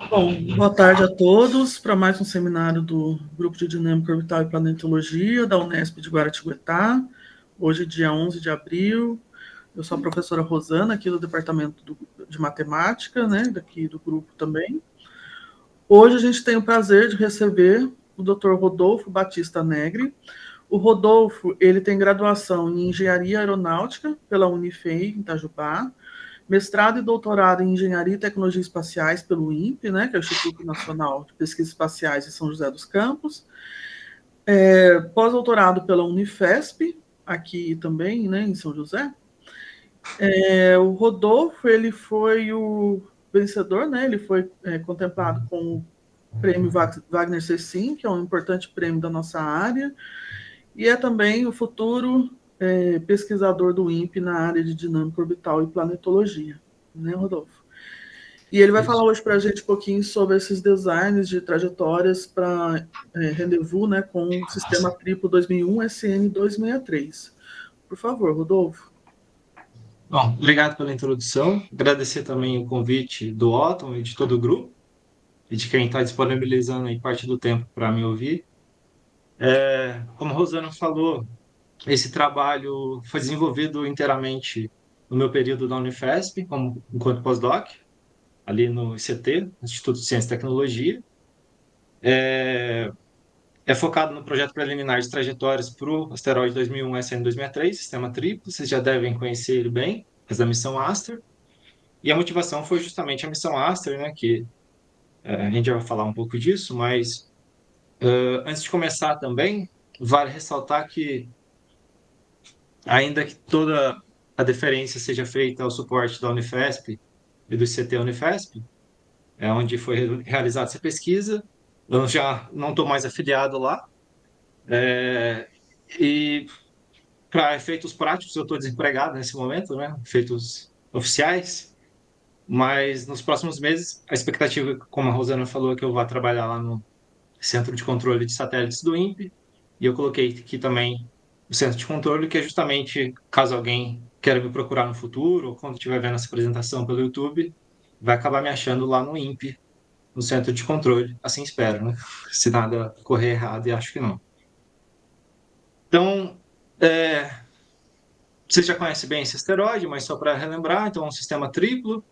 Bom, boa tarde a todos para mais um seminário do Grupo de Dinâmica Orbital e Planetologia da Unesp de Guaratinguetá. Hoje, dia 11 de abril. Eu sou a professora Rosana, aqui do Departamento de Matemática, né, daqui do grupo também. Hoje a gente tem o prazer de receber o Dr. Rodolfo Batista Negri. O Rodolfo, ele tem graduação em Engenharia Aeronáutica pela Unifei, em Itajubá, mestrado e doutorado em Engenharia e Tecnologias Espaciais pelo INPE, né, que é o Instituto Nacional de Pesquisas Espaciais de São José dos Campos, pós-doutorado pela Unifesp, aqui também, né, em São José. O Rodolfo, ele foi o vencedor, né, ele foi contemplado com o prêmio Wagner Cecim, que é um importante prêmio da nossa área, e é também o futuro pesquisador do INPE na área de dinâmica orbital e planetologia, né, Rodolfo? E ele vai falar hoje para a gente um pouquinho sobre esses designs de trajetórias para rendezvous, né, com o sistema triplo 2001 SN 263. Por favor, Rodolfo. Bom, obrigado pela introdução. Agradecer também o convite do Otton e de todo o grupo, e de quem está disponibilizando aí parte do tempo para me ouvir. Como a Rosana falou, esse trabalho foi desenvolvido inteiramente no meu período da Unifesp, enquanto pós-doc, ali no ICT, Instituto de Ciência e Tecnologia. É focado no projeto preliminar de trajetórias para o asteroide 2001 SN 263, sistema triplo. Vocês já devem conhecer ele bem, é da missão Aster. E a motivação foi justamente a missão Aster, né, que a gente já vai falar um pouco disso, mas antes de começar também, vale ressaltar que, ainda que toda a deferência seja feita ao suporte da Unifesp e do ICT Unifesp, é onde foi realizada essa pesquisa, eu já não estou mais afiliado lá, e para efeitos práticos eu estou desempregado nesse momento, né, efeitos oficiais, mas nos próximos meses a expectativa, como a Rosana falou, é que eu vá trabalhar lá no Centro de Controle de Satélites do INPE, e eu coloquei aqui também o Centro de Controle, que é justamente, caso alguém queira me procurar no futuro, ou quando estiver vendo essa apresentação pelo YouTube, vai acabar me achando lá no INPE, no Centro de Controle, assim espero, né? Se nada correr errado, e acho que não. Então, você já conhece bem esse asteroide, mas só para relembrar, então é um sistema triplo,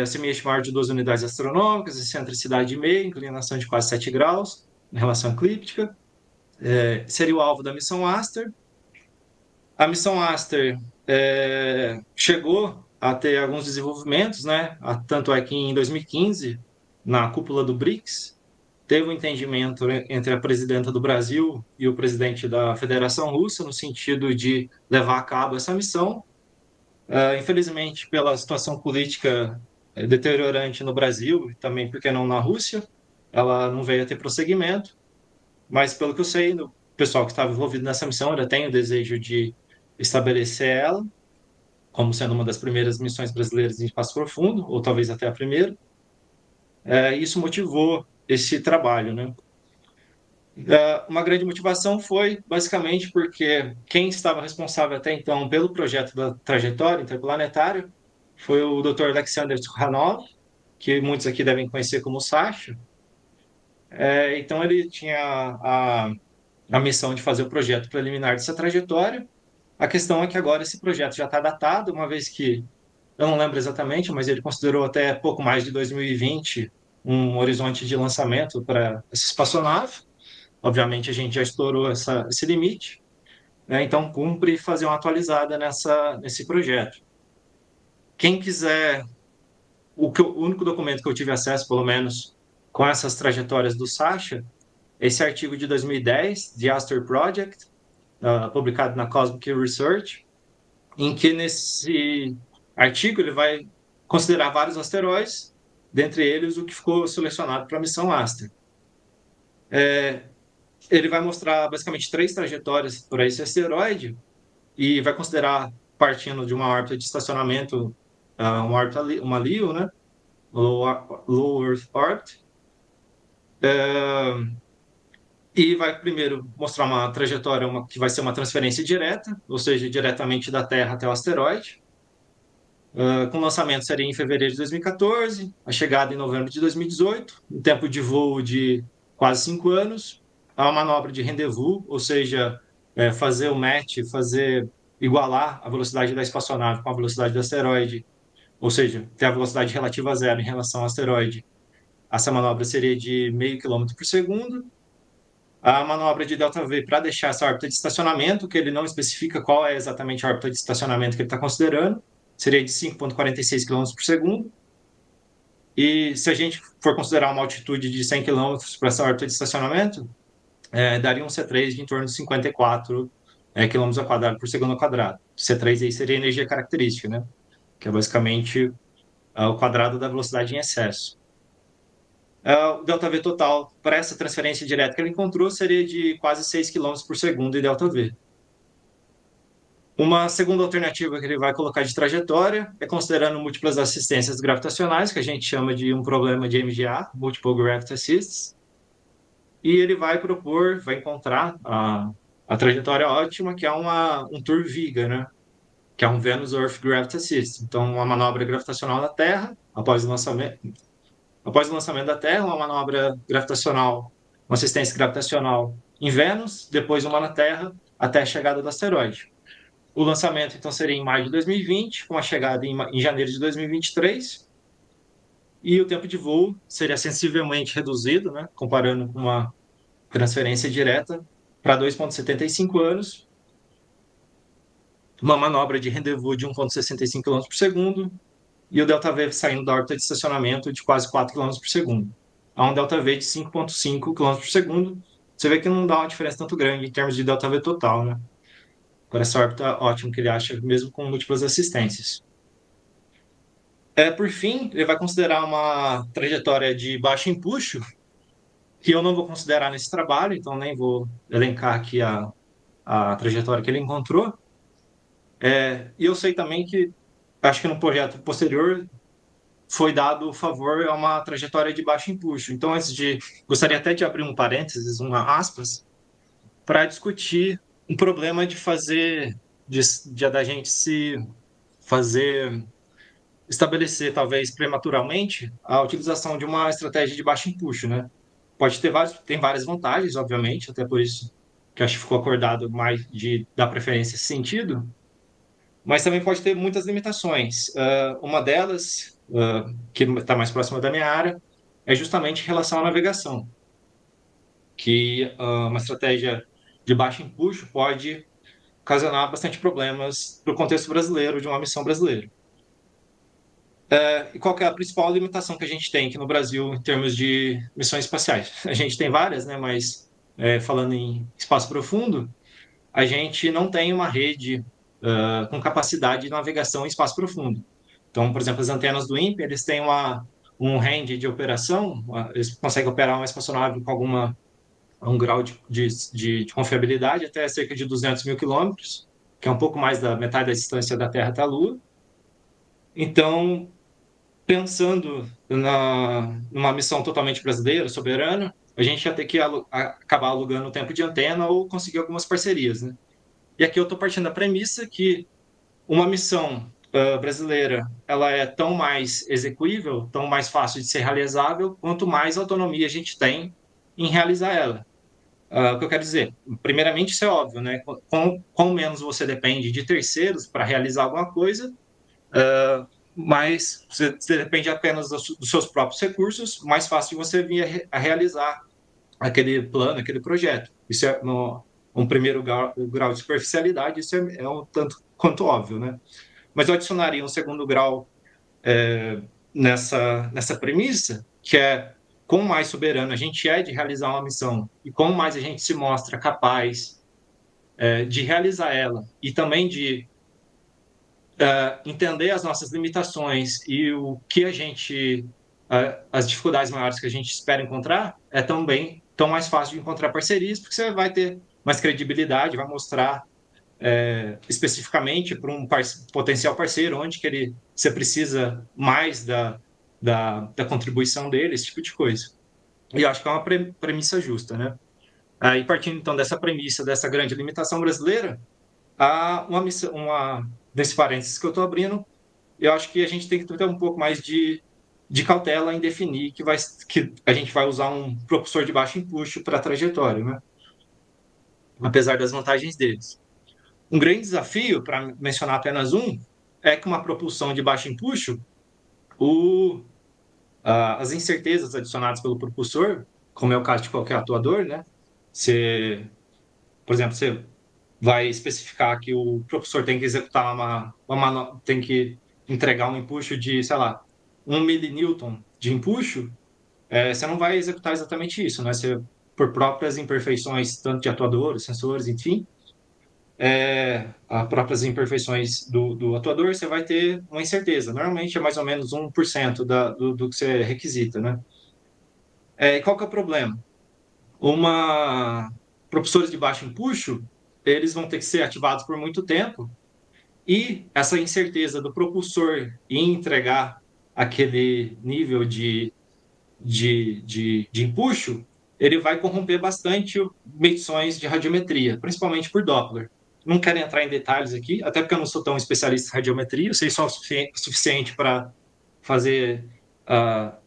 semi-eixo maior de 2 unidades astronômicas, excentricidade de meio, inclinação de quase 7 graus, em relação eclíptica. Seria o alvo da missão Aster. A missão Aster chegou a ter alguns desenvolvimentos, né? Tanto é que em 2015, na cúpula do BRICS, teve um entendimento entre a presidenta do Brasil e o presidente da Federação Russa no sentido de levar a cabo essa missão. Infelizmente, pela situação política deteriorante no Brasil e também, por que não, na Rússia, ela não veio a ter prosseguimento. Mas, pelo que eu sei, o pessoal que estava envolvido nessa missão ainda tem o desejo de estabelecer ela como sendo uma das primeiras missões brasileiras em espaço profundo, ou talvez até a primeira. Isso motivou esse trabalho, né? Uma grande motivação foi, basicamente, porque quem estava responsável até então pelo projeto da trajetória interplanetária foi o Dr. Alexander Tukhanov, que muitos aqui devem conhecer como Sasha. Então, ele tinha a missão de fazer o projeto preliminar dessa trajetória. A questão é que agora esse projeto já está datado, uma vez que, eu não lembro exatamente, mas ele considerou até pouco mais de 2020 um horizonte de lançamento para essa espaçonave. Obviamente, a gente já estourou esse limite, né? Então cumpre fazer uma atualizada nesse projeto. Quem quiser, o único documento que eu tive acesso, pelo menos, com essas trajetórias do Sasha, é esse artigo de 2010, The Aster Project, publicado na Cosmic Research, em que nesse artigo ele vai considerar vários asteroides, dentre eles o que ficou selecionado para a missão Aster. Ele vai mostrar basicamente 3 trajetórias para esse asteroide e vai considerar, partindo de uma órbita de estacionamento, uma LEO, né? Low Earth Orbit, e vai primeiro mostrar uma trajetória que vai ser uma transferência direta, ou seja, diretamente da Terra até o asteroide. com o lançamento seria em fevereiro de 2014, a chegada em novembro de 2018, um tempo de voo de quase 5 anos, a manobra de rendezvous, ou seja, fazer o match, fazer igualar a velocidade da espaçonave com a velocidade do asteroide, ou seja, ter a velocidade relativa a zero em relação ao asteroide. Essa manobra seria de meio quilômetro por segundo. A manobra de delta V para deixar essa órbita de estacionamento, que ele não especifica qual é exatamente a órbita de estacionamento que ele está considerando, seria de 5,46 km por segundo. E se a gente for considerar uma altitude de 100 km para essa órbita de estacionamento, daria um C3 de em torno de 54 km ao quadrado por segundo ao quadrado. C3 aí seria a energia característica, né? Que é basicamente o quadrado da velocidade em excesso. O ΔV total para essa transferência direta que ele encontrou seria de quase 6 km por segundo em ΔV. Uma segunda alternativa que ele vai colocar de trajetória é considerando múltiplas assistências gravitacionais, que a gente chama de um problema de MGA, Multiple Gravity Assists, e ele vai propor, vai encontrar a trajetória ótima, que é um Tour Viga, né? Que é um Venus Earth Gravity Assist. Então, uma manobra gravitacional na Terra, após o lançamento da Terra, uma manobra gravitacional, uma assistência gravitacional em Vênus, depois uma na Terra, até a chegada do asteroide. O lançamento, então, seria em maio de 2020, com a chegada em janeiro de 2023, e o tempo de voo seria sensivelmente reduzido, né, comparando com uma transferência direta, para 2,75 anos, uma manobra de rendezvous de 1,65 km por segundo, e o ΔV saindo da órbita de estacionamento de quase 4 km por segundo. Há um ΔV de 5,5 km por segundo. Você vê que não dá uma diferença tanto grande em termos de ΔV total, né? Por essa órbita ótima que ele acha, mesmo com múltiplas assistências. Por fim, ele vai considerar uma trajetória de baixo empuxo, que eu não vou considerar nesse trabalho, então nem vou elencar aqui a trajetória que ele encontrou. E eu sei também que, acho que no projeto posterior, foi dado o favor a uma trajetória de baixo empuxo. Então, gostaria até de abrir um parênteses, uma aspas, para discutir um problema de fazer, da gente se fazer, estabelecer, talvez prematuramente, a utilização de uma estratégia de baixo empuxo, né? Tem várias vantagens, obviamente, até por isso que acho que ficou acordado mais de dar preferência nesse sentido, mas também pode ter muitas limitações. Uma delas, que está mais próxima da minha área, é justamente em relação à navegação, que uma estratégia de baixo empuxo pode ocasionar bastante problemas para o contexto brasileiro, de uma missão brasileira. E qual que é a principal limitação que a gente tem aqui no Brasil em termos de missões espaciais? A gente tem várias, né? Mas falando em espaço profundo, a gente não tem uma rede com capacidade de navegação em espaço profundo. Então, por exemplo, as antenas do INPE, eles têm um range de operação, eles conseguem operar uma espaçonave com um grau de confiabilidade até cerca de 200 mil quilômetros, que é um pouco mais da metade da distância da Terra até a Lua. Então, pensando numa missão totalmente brasileira, soberana, a gente ia ter que acabar alugando o tempo de antena ou conseguir algumas parcerias, né? E aqui eu estou partindo da premissa que uma missão brasileira ela é tão mais execuível, tão mais fácil de ser realizável, quanto mais autonomia a gente tem em realizar ela. O que eu quero dizer? Primeiramente, isso é óbvio, né? Com menos você depende de terceiros para realizar alguma coisa, mas você depende apenas dos seus próprios recursos, mais fácil você vir a realizar aquele plano, aquele projeto. Isso é um primeiro grau de superficialidade, isso é um tanto quanto óbvio, né? Mas eu adicionaria um segundo grau nessa premissa, que é quão mais soberano a gente é de realizar uma missão e quão mais a gente se mostra capaz de realizar ela e também de entender as nossas limitações e o que as dificuldades maiores que a gente espera encontrar, é também tão mais fácil de encontrar parcerias, porque você vai ter mais credibilidade, vai mostrar especificamente para um potencial parceiro onde que você precisa mais da contribuição dele, esse tipo de coisa. E eu acho que é uma premissa justa, né? Aí, partindo então dessa premissa, dessa grande limitação brasileira, há desse parênteses que eu estou abrindo, eu acho que a gente tem que ter um pouco mais de cautela em definir que a gente vai usar um propulsor de baixo empuxo para a trajetória, né? Apesar das vantagens deles. Um grande desafio, para mencionar apenas um, é que uma propulsão de baixo empuxo, as incertezas adicionadas pelo propulsor, como é o caso de qualquer atuador, né? Você, por exemplo, você vai especificar que o propulsor tem que executar tem que entregar um empuxo de, sei lá, 1 milnewton de empuxo, você não vai executar exatamente isso, né? Você, por próprias imperfeições, tanto de atuadores, sensores, enfim, as próprias imperfeições do atuador, você vai ter uma incerteza. Normalmente é mais ou menos 1% do que você requisita, né? E qual que é o problema? Propulsores de baixo empuxo, eles vão ter que ser ativados por muito tempo e essa incerteza do propulsor em entregar aquele nível de empuxo, ele vai corromper bastante medições de radiometria, principalmente por Doppler. Não quero entrar em detalhes aqui, até porque eu não sou tão especialista em radiometria, eu sei só o suficiente para fazer,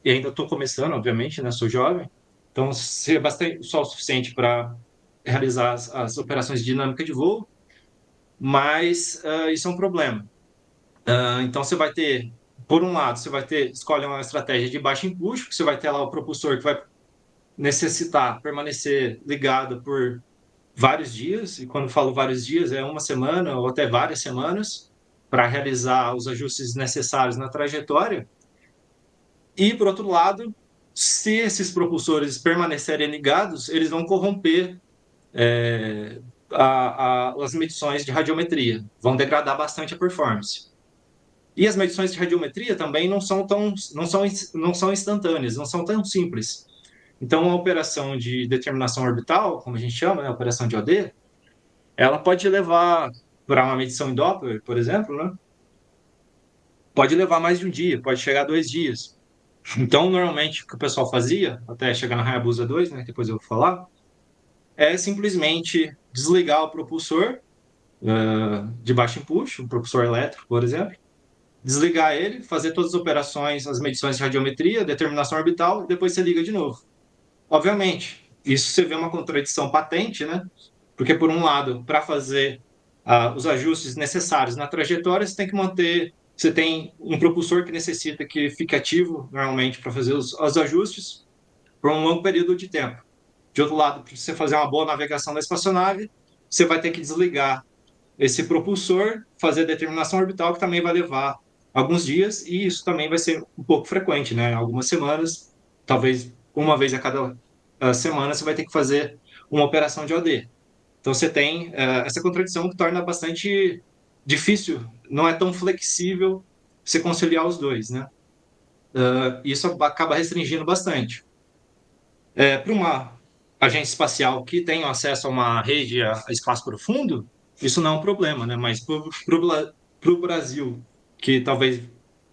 e ainda estou começando, obviamente, né? Sou jovem, então sei bastante só o suficiente para realizar as operações de dinâmica de voo, mas isso é um problema. Então você vai ter, por um lado, você vai ter, escolhe uma estratégia de baixo empuxo, que você vai ter lá o propulsor que vai necessitar permanecer ligado por vários dias, e quando falo vários dias, é uma semana ou até várias semanas, para realizar os ajustes necessários na trajetória. E, por outro lado, se esses propulsores permanecerem ligados, eles vão corromper as medições de radiometria, vão degradar bastante a performance. E as medições de radiometria também não são instantâneas, não são tão simples. Então, a operação de determinação orbital, como a gente chama, né, a operação de OD, ela pode levar, para uma medição em Doppler, por exemplo, né, pode levar mais de um dia, pode chegar a 2 dias. Então, normalmente, o que o pessoal fazia, até chegar na Hayabusa 2, né, depois eu vou falar, é simplesmente desligar o propulsor de baixo empuxo, um propulsor elétrico, por exemplo, desligar ele, fazer todas as operações, as medições de radiometria, determinação orbital, e depois você liga de novo. Obviamente, isso você vê uma contradição patente, né? Porque, por um lado, para fazer os ajustes necessários na trajetória, você tem que manter. Você tem um propulsor que necessita que fique ativo, normalmente, para fazer os ajustes por um longo período de tempo. De outro lado, para você fazer uma boa navegação da espaçonave, você vai ter que desligar esse propulsor, fazer a determinação orbital, que também vai levar alguns dias, e isso também vai ser um pouco frequente, né? Algumas semanas, talvez uma vez a cada semana, você vai ter que fazer uma operação de OD. Então você tem essa contradição que torna bastante difícil, não é tão flexível você conciliar os dois, né? Isso acaba restringindo bastante. Para uma agência espacial que tem acesso a uma rede a espaço profundo, isso não é um problema, né? Mas para o Brasil, que talvez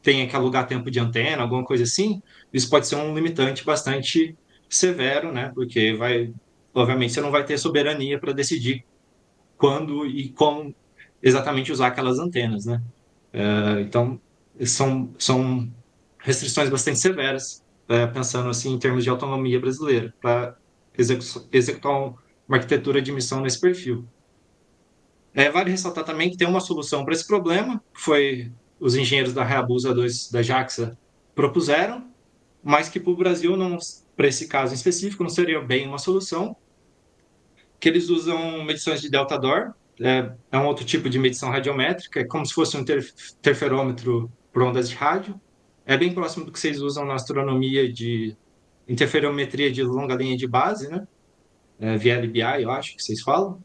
tenha que alugar tempo de antena, alguma coisa assim, isso pode ser um limitante bastante severo, né? Porque obviamente, você não vai ter soberania para decidir quando e como exatamente usar aquelas antenas, né? Então, são restrições bastante severas, pensando assim em termos de autonomia brasileira, para executar uma arquitetura de missão nesse perfil. Vale ressaltar também que tem uma solução para esse problema, que foi os engenheiros da Hayabusa 2 da JAXA propuseram, mas que para o Brasil, para esse caso em específico, não seria bem uma solução, que eles usam medições de delta Dor, é um outro tipo de medição radiométrica, é como se fosse um interferômetro por ondas de rádio. É bem próximo do que vocês usam na astronomia de interferometria de longa linha de base, né? VLBI, eu acho que vocês falam.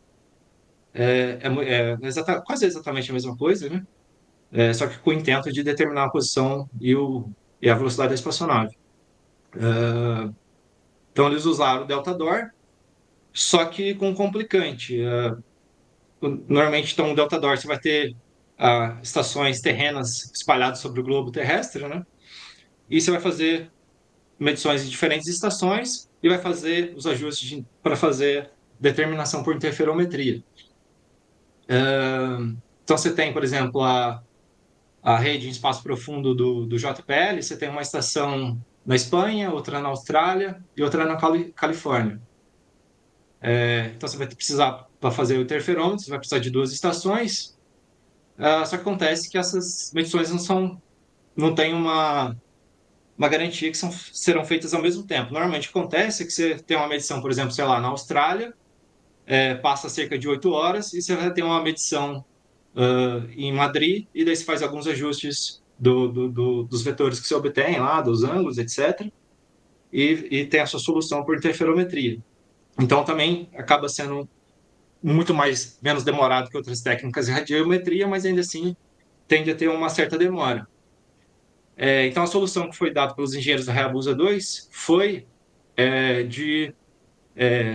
Quase exatamente a mesma coisa, né? Só que com o intento de determinar a posição e a velocidade da espaçonave. Então, eles usaram o delta Dor, só que com um complicante. Normalmente, então, o delta Dor, você vai ter estações terrenas espalhadas sobre o globo terrestre, né? E você vai fazer medições de diferentes estações e vai fazer os ajustes para fazer determinação por interferometria. Então, você tem, por exemplo, a rede em espaço profundo do JPL, você tem uma estação na Espanha, outra na Austrália e outra na Califórnia. Então você vai precisar, para fazer o interferômetro, você vai precisar de 2 estações. Só que acontece que essas medições não têm uma garantia que serão feitas ao mesmo tempo. Normalmente acontece que você tem uma medição, por exemplo, sei lá, na Austrália, passa cerca de 8 horas e você vai ter uma medição em Madrid, e daí você faz alguns ajustes dos vetores que você obtém lá, dos ângulos, etc. E tem a sua solução por interferometria. Então também acaba sendo menos demorado que outras técnicas de radiometria, mas ainda assim tende a ter uma certa demora. Então a solução que foi dada pelos engenheiros da Hayabusa 2 foi de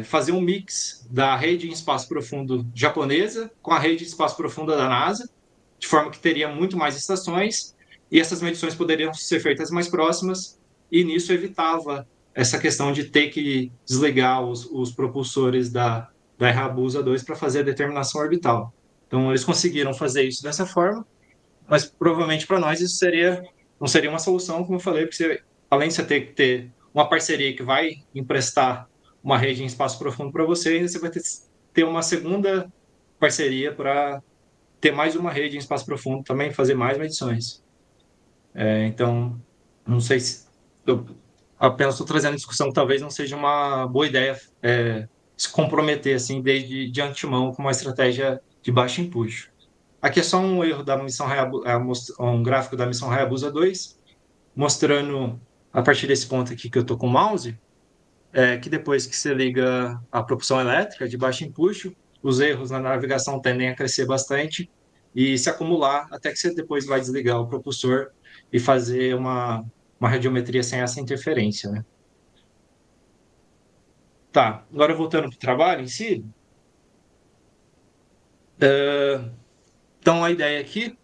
fazer um mix da rede em espaço profundo japonesa com a rede em espaço profundo da NASA, de forma que teria muito mais estações e essas medições poderiam ser feitas mais próximas, e nisso evitava essa questão de ter que desligar os propulsores da Hayabusa 2 para fazer a determinação orbital. Então, eles conseguiram fazer isso dessa forma, mas provavelmente para nós isso não seria uma solução, como eu falei, porque além de você ter que ter uma parceria que vai emprestar uma rede em espaço profundo para você, ainda você vai ter uma segunda parceria para ter mais uma rede em espaço profundo, também fazer mais medições. Então, não sei se eu apenas estou trazendo a discussão que talvez não seja uma boa ideia se comprometer assim desde de antemão com uma estratégia de baixo empuxo. Aqui é só um erro da missão Hayabusa, um gráfico da missão Hayabusa 2, mostrando a partir desse ponto aqui que eu estou com o mouse, que depois que você liga a propulsão elétrica de baixo empuxo, os erros na navegação tendem a crescer bastante e se acumular até que você depois vai desligar o propulsor e fazer uma radiometria sem essa interferência, né? Tá, agora voltando para o trabalho em si. Então, a ideia aqui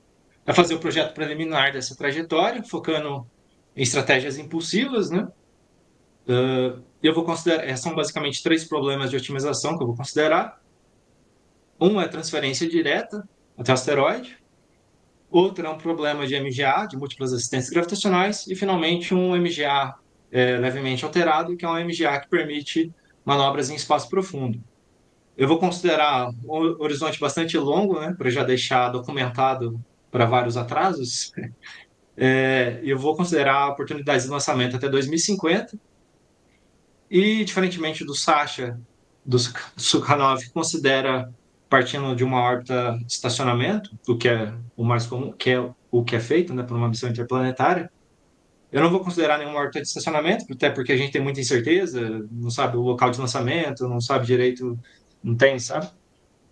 é fazer o projeto preliminar dessa trajetória, focando em estratégias impulsivas, né? Eu vou considerar, são basicamente 3 problemas de otimização que eu vou considerar. Um é transferência direta até o asteroide, outro é um problema de MGA, de múltiplas assistências gravitacionais, e finalmente um MGA levemente alterado, que é um MGA que permite manobras em espaço profundo. Eu vou considerar um horizonte bastante longo, né, para já deixar documentado para vários atrasos. Eu vou considerar oportunidades de lançamento até 2050, e diferentemente do Sacha, do Sukhanov, que considera partindo de uma órbita de estacionamento, o que é o mais comum, que é o que é feito, né, por uma missão interplanetária. Eu não vou considerar nenhuma órbita de estacionamento, até porque a gente tem muita incerteza, não sabe o local de lançamento, não sabe direito, não tem, sabe?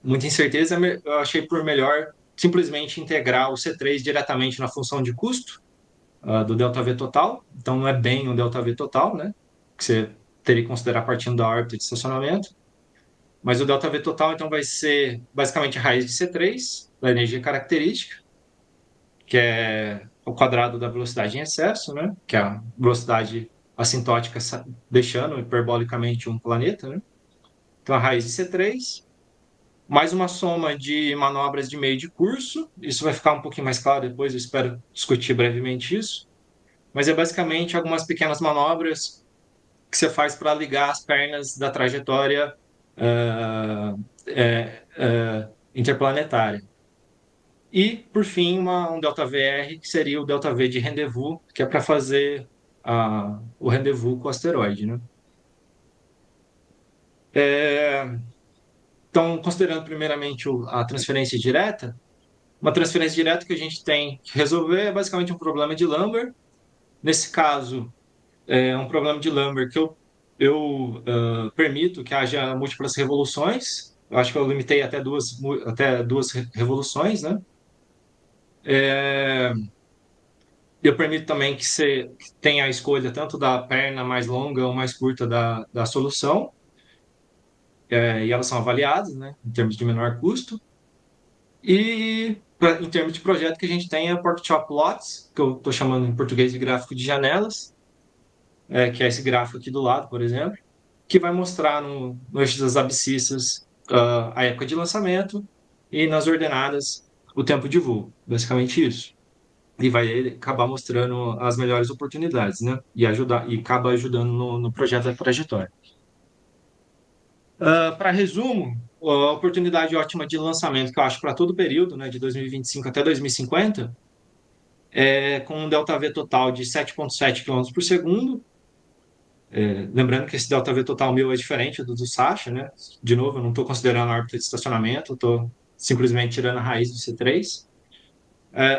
Muita incerteza. Eu achei por melhor simplesmente integrar o C3 diretamente na função de custo do ΔV total. Então não é bem um ΔV total, né, que você teria que considerar partindo da órbita de estacionamento. Mas o ΔV total, então, vai ser basicamente a raiz de C3, da energia característica, que é o quadrado da velocidade em excesso, né? Que é a velocidade assintótica deixando hiperbolicamente um planeta, né? Então, a raiz de C3, mais uma soma de manobras de meio de curso. Isso vai ficar um pouquinho mais claro depois, eu espero discutir brevemente isso. Mas é basicamente algumas pequenas manobras que você faz para ligar as pernas da trajetória interplanetária. E, por fim, um ΔVR, que seria o ΔV de rendezvous, que é para fazer o rendezvous com o asteroide, né? Então, considerando primeiramente a transferência direta, uma transferência direta que a gente tem que resolver é basicamente um problema de Lambert. Nesse caso, é um problema de Lambert que eu permito que haja múltiplas revoluções. Eu acho que eu limitei até duas revoluções, né? Eu permito também que você tenha a escolha tanto da perna mais longa ou mais curta da solução, e elas são avaliadas, né, em termos de menor custo. E em termos de projeto que a gente tem é Pork Chop Lots, que eu estou chamando em português de gráfico de janelas, que é esse gráfico aqui do lado, por exemplo, que vai mostrar no eixo das abscissas a época de lançamento e nas ordenadas o tempo de voo. Basicamente isso. e vai acabar mostrando as melhores oportunidades, né? E acaba ajudando no projeto da trajetória. Para resumo, a oportunidade ótima de lançamento que eu acho para todo o período, né, de 2025 até 2050, é com um ΔV total de 7,7 km por segundo. Lembrando que esse ΔV total meu é diferente do Sacha, né? De novo, eu não estou considerando a órbita de estacionamento, estou simplesmente tirando a raiz do C3.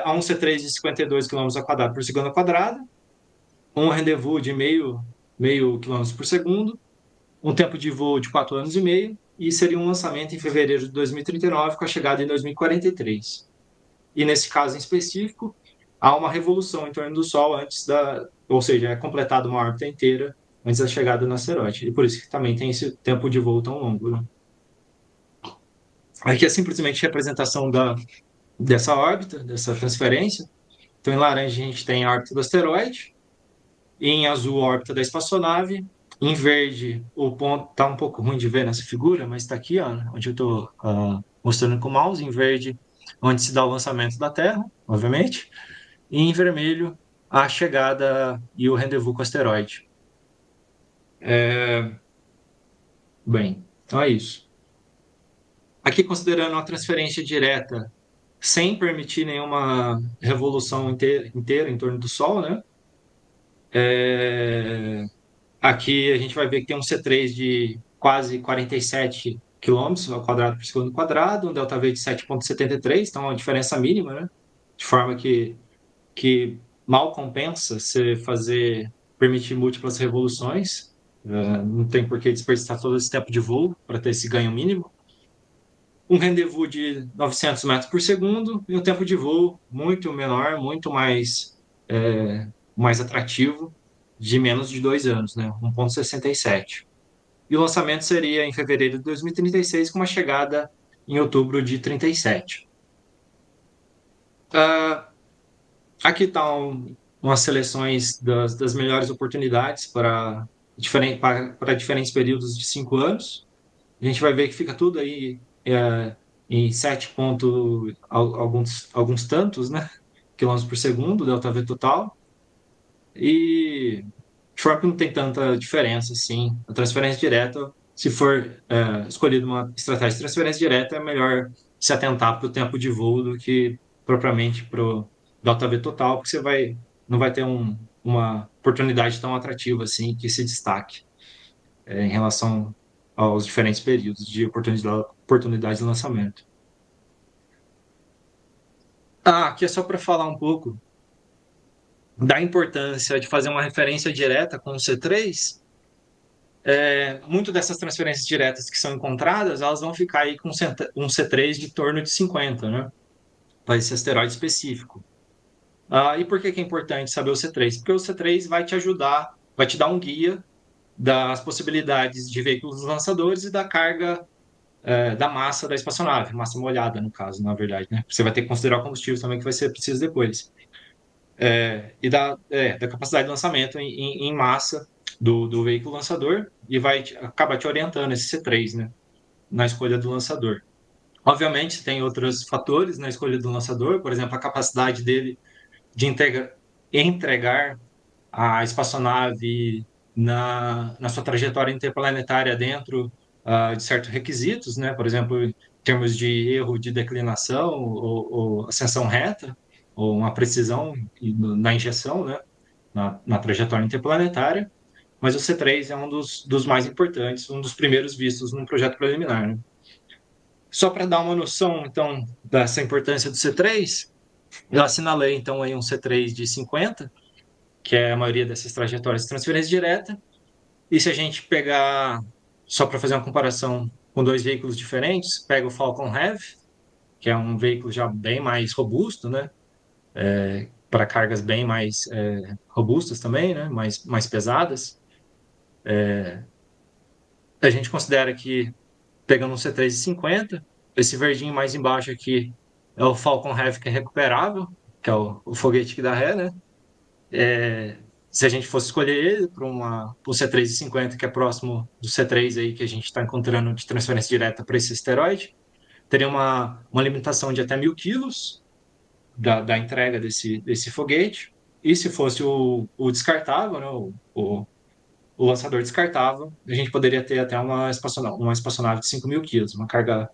A um C3 de 52 km quadrado por segundo quadrada, um rendezvous de meio quilômetro por segundo, um tempo de voo de 4 anos e meio, e seria um lançamento em fevereiro de 2039, com a chegada em 2043. E nesse caso em específico, há uma revolução em torno do Sol ou seja, é completada uma órbita inteira antes da chegada no asteroide. E por isso que também tem esse tempo de voo tão longo, né? Aqui é simplesmente representação dessa órbita, dessa transferência. Então, em laranja a gente tem a órbita do asteroide, em azul a órbita da espaçonave, em verde o ponto está um pouco ruim de ver nessa figura, mas está aqui, ó, onde eu estou mostrando com o mouse, em verde onde se dá o lançamento da Terra, obviamente, e em vermelho a chegada e o rendezvous com o asteroide. Bem, então é isso. Aqui considerando uma transferência direta sem permitir nenhuma revolução inteira em torno do Sol, né? Aqui a gente vai ver que tem um C3 de quase 47 quilômetros ao quadrado por segundo quadrado, um ΔV de 7,73, então é uma diferença mínima, né? De forma que mal compensa você permitir múltiplas revoluções. Não tem por que desperdiçar todo esse tempo de voo para ter esse ganho mínimo. Um rendezvous de 900 metros por segundo e um tempo de voo muito menor, muito mais atrativo, de menos de 2 anos, né? 1,67. E o lançamento seria em fevereiro de 2036, com uma chegada em outubro de 37. Aqui estão umas seleções das melhores oportunidades para diferentes períodos de 5 anos. A gente vai ver que fica tudo aí em 7 ponto, alguns tantos, né? Quilômetros por segundo, ΔV total. E de forma que não tem tanta diferença, assim. A transferência direta, se for escolhida uma estratégia de transferência direta, é melhor se atentar para o tempo de voo do que propriamente para o ΔV total, porque não vai ter uma oportunidade tão atrativa assim que se destaque em relação aos diferentes períodos de oportunidade de lançamento. Aqui é só para falar um pouco da importância de fazer uma referência direta com o C3. Muito dessas transferências diretas que são encontradas, elas vão ficar aí com um C3 de torno de 50, né? Para esse asteroide específico. E por que é importante saber o C3? Porque o C3 vai te ajudar, vai te dar um guia das possibilidades de veículos lançadores e da carga da massa da espaçonave, massa molhada, no caso, na verdade, né? Você vai ter que considerar o combustível também, que vai ser preciso depois. E da capacidade de lançamento em massa do veículo lançador e vai acabar te orientando esse C3, né, na escolha do lançador. Obviamente, tem outros fatores na escolha do lançador, por exemplo, a capacidade dele de entregar a espaçonave na sua trajetória interplanetária dentro de certos requisitos, né? Por exemplo, em termos de erro de declinação ou ascensão reta, ou uma precisão na injeção, né? Na trajetória interplanetária. Mas o C3 é um dos mais importantes, um dos primeiros vistos num projeto preliminar, né? Só para dar uma noção, então, dessa importância do C3, eu assinalei, então, aí um C3 de 50, que é a maioria dessas trajetórias de transferência direta. E se a gente pegar, só para fazer uma comparação com dois veículos diferentes, pega o Falcon Heavy, que é um veículo já bem mais robusto, né? Para cargas bem mais robustas também, né? Mais pesadas. A gente considera que, pegando um C350, esse verdinho mais embaixo aqui é o Falcon Heavy, que é recuperável, que é o foguete que dá ré, né? Se a gente fosse escolher ele para um C350, que é próximo do C3 aí que a gente está encontrando de transferência direta para esse asteroide, teria uma limitação de até 1.000 quilos, da entrega desse foguete. E se fosse o descartável, né, o lançador descartável, a gente poderia ter até uma espaçonave de 5.000 quilos, uma carga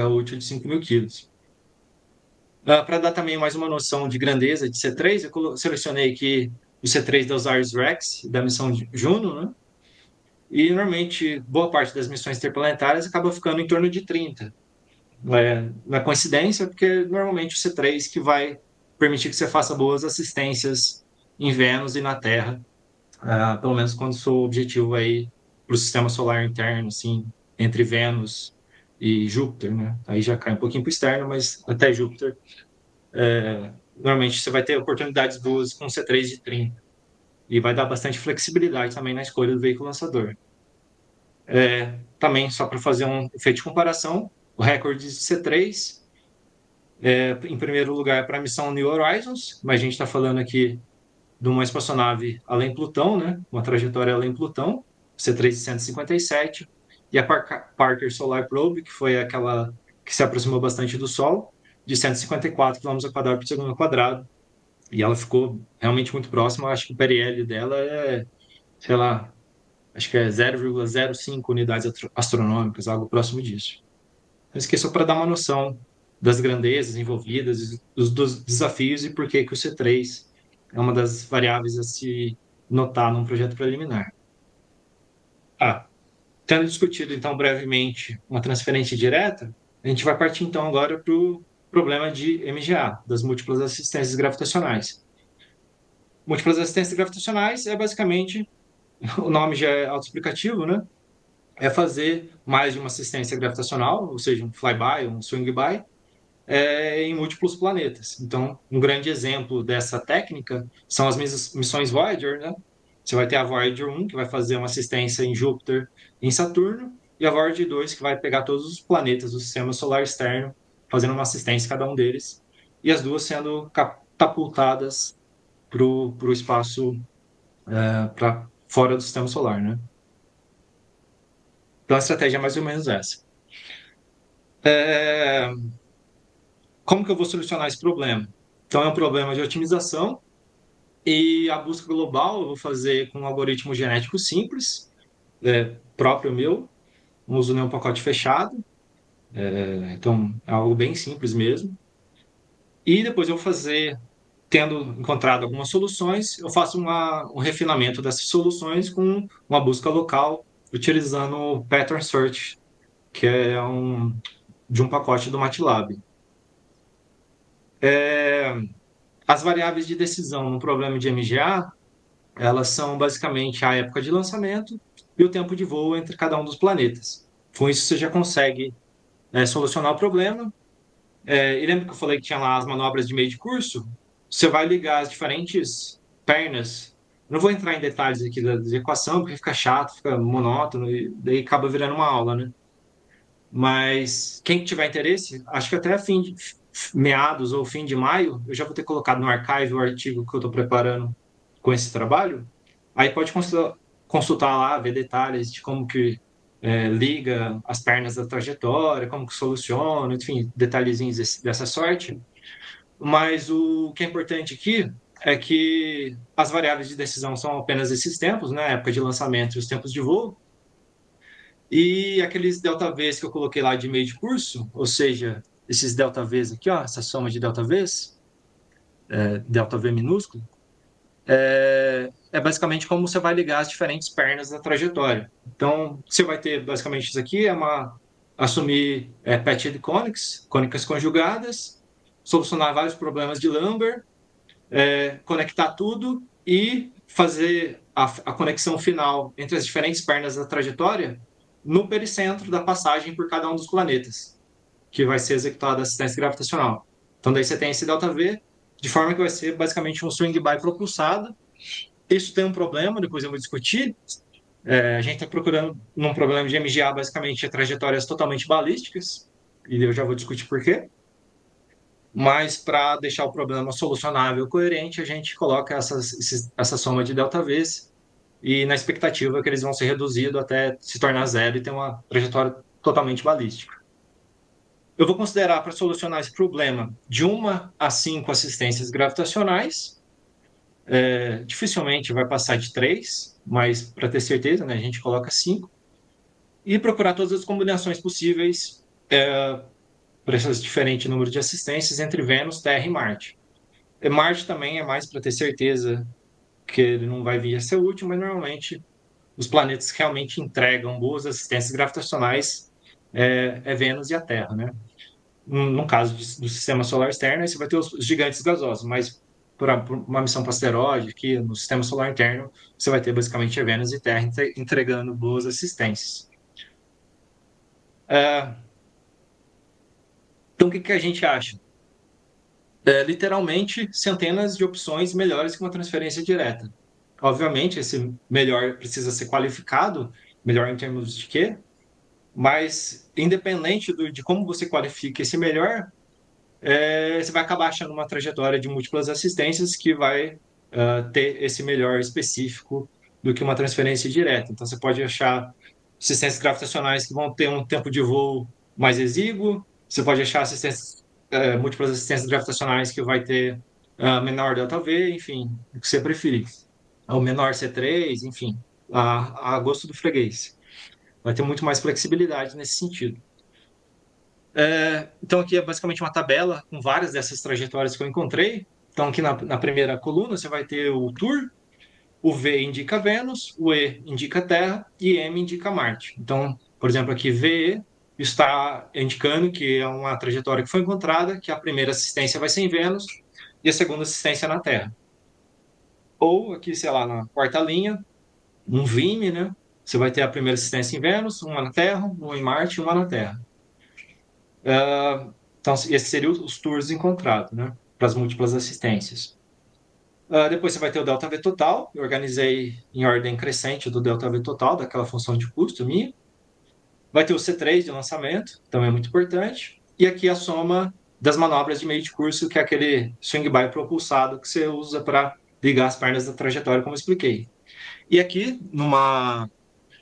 útil de 5.000 quilos. Para dar também mais uma noção de grandeza de C3, eu selecionei aqui o C3 da OSIRIS-REx, da missão Juno, né? E normalmente boa parte das missões interplanetárias acaba ficando em torno de 30. Não é coincidência, porque normalmente o C3 que vai permitir que você faça boas assistências em Vênus e na Terra, pelo menos quando o seu objetivo aí para o sistema solar interno, assim, entre Vênus e Júpiter, né? Aí já cai um pouquinho para o externo, mas até Júpiter, normalmente você vai ter oportunidades boas com C3 de 30. E vai dar bastante flexibilidade também na escolha do veículo lançador. Também, só para fazer um efeito de comparação, o recorde de C3 em primeiro lugar para a missão New Horizons, mas a gente está falando aqui de uma espaçonave além Plutão, né? Uma trajetória além Plutão, C357, e a Parker Solar Probe, que foi aquela que se aproximou bastante do Sol, de 154 km² por segundo quadrado, e ela ficou realmente muito próxima. Acho que o PRL dela sei lá, acho que é 0,05 unidades astronômicas, algo próximo disso. Mas isso aqui é só para dar uma noção das grandezas envolvidas, dos desafios e por que que o C3 é uma das variáveis a se notar num projeto preliminar. Tendo discutido então brevemente uma transferência direta, a gente vai partir então agora para o problema de MGA, das múltiplas assistências gravitacionais. Múltiplas assistências gravitacionais é basicamente, o nome já é autoexplicativo, né? É fazer mais de uma assistência gravitacional, ou seja, um flyby, um swing-by, em múltiplos planetas. Então, um grande exemplo dessa técnica são as missões Voyager, né? Você vai ter a Voyager 1, que vai fazer uma assistência em Júpiter e em Saturno, e a Voyager 2, que vai pegar todos os planetas do sistema solar externo, fazendo uma assistência em cada um deles, e as duas sendo catapultadas para o espaço, para fora do sistema solar, né? Então, a estratégia é mais ou menos essa. Como que eu vou solucionar esse problema? Então, é um problema de otimização, e a busca global eu vou fazer com um algoritmo genético simples, próprio meu, não uso nenhum pacote fechado, então é algo bem simples mesmo. E depois eu vou fazer, tendo encontrado algumas soluções, eu faço um refinamento dessas soluções com uma busca local, utilizando o Pattern Search, que é de um pacote do MATLAB. As variáveis de decisão no problema de MGA, elas são basicamente a época de lançamento e o tempo de voo entre cada um dos planetas. Com isso, você já consegue solucionar o problema. E lembra que eu falei que tinha lá as manobras de meio de curso? Você vai ligar as diferentes pernas. Não vou entrar em detalhes aqui da equação, porque fica chato, fica monótono, e daí acaba virando uma aula, né? Mas quem tiver interesse, acho que até meados ou fim de maio, eu já vou ter colocado no archive o artigo que eu estou preparando com esse trabalho. Aí pode consultar lá, ver detalhes de como que liga as pernas da trajetória, como que soluciona, enfim, detalhezinhos dessa sorte. Mas o que é importante aqui é que as variáveis de decisão são apenas esses tempos, né? A época de lançamento e os tempos de voo. E aqueles delta Vs que eu coloquei lá de meio de curso, ou seja, esses delta Vs aqui, ó, essa soma de delta Vs, delta V minúsculo, é basicamente como você vai ligar as diferentes pernas da trajetória. Então, você vai ter basicamente isso aqui, assumir patched conics, cônicas conjugadas, solucionar vários problemas de Lambert, conectar tudo e fazer a conexão final entre as diferentes pernas da trajetória no pericentro da passagem por cada um dos planetas, que vai ser executada a assistência gravitacional. Então, daí você tem esse ΔV, de forma que vai ser basicamente um swing by propulsado. Isso tem um problema, depois eu vou discutir. A gente está procurando, num problema de MGA, basicamente, trajetórias totalmente balísticas, e eu já vou discutir por quê. Mas, para deixar o problema solucionável e coerente, a gente coloca essa soma de delta Vs, e na expectativa que eles vão ser reduzidos até se tornar zero e ter uma trajetória totalmente balística. eu vou considerar para solucionar esse problema de 1 a 5 assistências gravitacionais. Dificilmente vai passar de 3, mas para ter certeza, né, a gente coloca 5. E procurar todas as combinações possíveis para esses diferentes números de assistências entre Vênus, Terra e Marte. Marte também é mais para ter certeza que ele não vai vir a ser útil, mas normalmente os planetas que realmente entregam boas assistências gravitacionais é Vênus e a Terra, né? No caso do sistema solar externo, aí você vai ter os gigantes gasosos, mas para uma missão para asteroide aqui no sistema solar interno, você vai ter basicamente Vênus e Terra entregando boas assistências. Então, o que a gente acha? Literalmente, centenas de opções melhores que uma transferência direta. Obviamente, esse melhor precisa ser qualificado, melhor em termos de quê? Mas, independente de como você qualifica esse melhor, você vai acabar achando uma trajetória de múltiplas assistências que vai ter esse melhor específico do que uma transferência direta. Então, você pode achar assistências gravitacionais que vão ter um tempo de voo mais exíguo, você pode achar múltiplas assistências gravitacionais que vai ter menor ΔV, enfim, o que você preferir. Ou menor C3, enfim, a gosto do freguês. Vai ter muito mais flexibilidade nesse sentido. Então, aqui é basicamente uma tabela com várias dessas trajetórias que eu encontrei. Então, aqui na primeira coluna, você vai ter o Tour, o V indica Vênus, o E indica Terra e M indica Marte. Então, por exemplo, aqui VE está indicando que é uma trajetória que foi encontrada, que a primeira assistência vai ser em Vênus e a segunda assistência na Terra. Ou aqui, sei lá, na quarta linha, um VIME, né? Você vai ter a primeira assistência em Vênus, uma na Terra, uma em Marte e uma na Terra. Então, esses seriam os tours encontrados, né? Para as múltiplas assistências. Depois você vai ter o ΔV total. Eu organizei em ordem crescente do ΔV total, daquela função de custo minha. Vai ter o C3 de lançamento, também é muito importante. E aqui a soma das manobras de meio de curso, que é aquele swing by propulsado que você usa para ligar as pernas da trajetória, como eu expliquei. E aqui, numa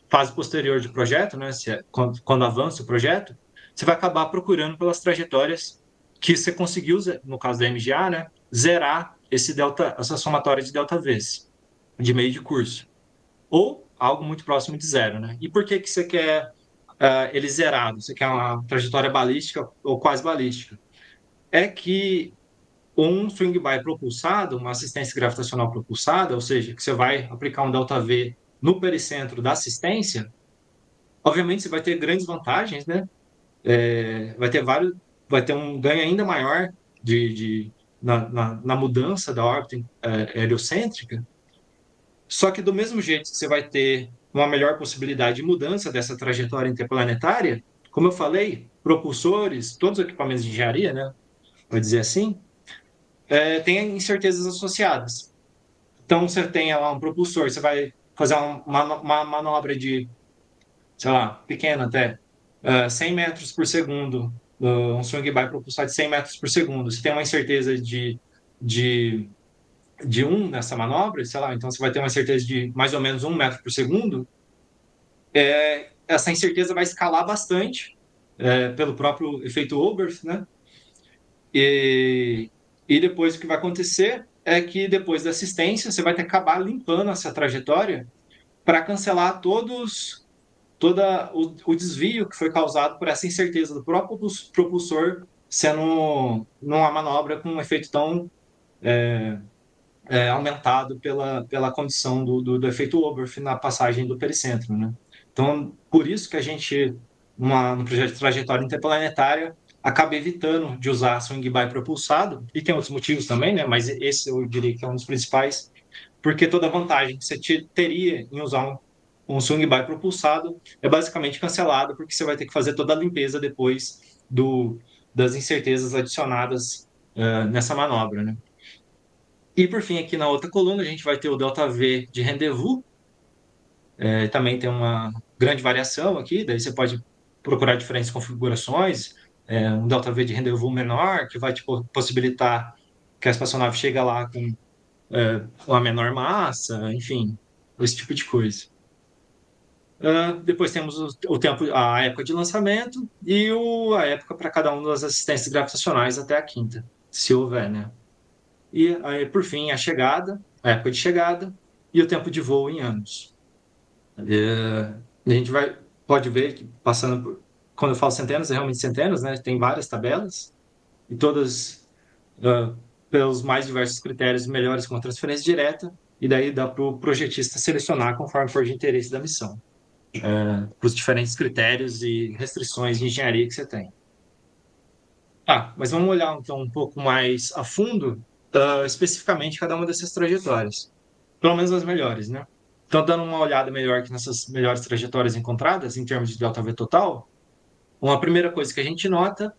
fase posterior de projeto, né, quando avança o projeto, você vai acabar procurando pelas trajetórias que você conseguiu, no caso da MGA, né, zerar essa somatória de delta Vs, de meio de curso. Ou algo muito próximo de zero. Né? E por que você quer ele zerado? Você quer uma trajetória balística ou quase balística? É que um swing by propulsado, uma assistência gravitacional propulsada, ou seja, que você vai aplicar um delta V no pericentro da assistência, obviamente você vai ter grandes vantagens, né? Vai ter um ganho ainda maior na mudança da órbita heliocêntrica. Só que do mesmo jeito que você vai ter uma melhor possibilidade de mudança dessa trajetória interplanetária, como eu falei, propulsores, todos os equipamentos de engenharia, né? Vou dizer assim, tem incertezas associadas. Então, você tem lá um propulsor, você vai fazer uma manobra de, sei lá, pequena até, 100 metros por segundo, um swing by propulsado de 100 metros por segundo. Você tem uma incerteza de 1 nessa manobra, sei lá, então você vai ter uma incerteza de mais ou menos 1 metro por segundo. Essa incerteza vai escalar bastante pelo próprio efeito Oberth, né? E depois o que vai acontecer é que depois da assistência você vai ter que acabar limpando essa trajetória para cancelar todo o desvio que foi causado por essa incerteza do próprio propulsor sendo numa manobra com um efeito tão aumentado pela condição do efeito Oberth na passagem do pericentro, né? Então, por isso que a gente, no projeto de trajetória interplanetária, acaba evitando de usar swing by propulsado, e tem outros motivos também, né? Mas esse eu diria que é um dos principais, porque toda a vantagem que você teria em usar um swing by propulsado é basicamente cancelada, porque você vai ter que fazer toda a limpeza depois das incertezas adicionadas nessa manobra, né? E por fim, aqui na outra coluna, a gente vai ter o ΔV de rendezvous. Também tem uma grande variação aqui, daí você pode procurar diferentes configurações. Um ΔV de rendezvous menor, que vai te possibilitar que a espaçonave chegue lá com uma menor massa, enfim, esse tipo de coisa. Depois temos o tempo, a época de lançamento e a época para cada uma das assistências gravitacionais até a quinta, se houver, né? E aí, por fim, a época de chegada e o tempo de voo em anos. A gente pode ver que quando eu falo centenas, é realmente centenas, né? Tem várias tabelas e todas ah, pelos mais diversos critérios melhores com a transferência direta, e daí dá para o projetista selecionar conforme for de interesse da missão, para os diferentes critérios e restrições de engenharia que você tem. Mas vamos olhar então um pouco mais a fundo, especificamente cada uma dessas trajetórias, pelo menos as melhores, né? Então, dando uma olhada melhor aqui nessas melhores trajetórias encontradas em termos de delta V total, uma primeira coisa que a gente nota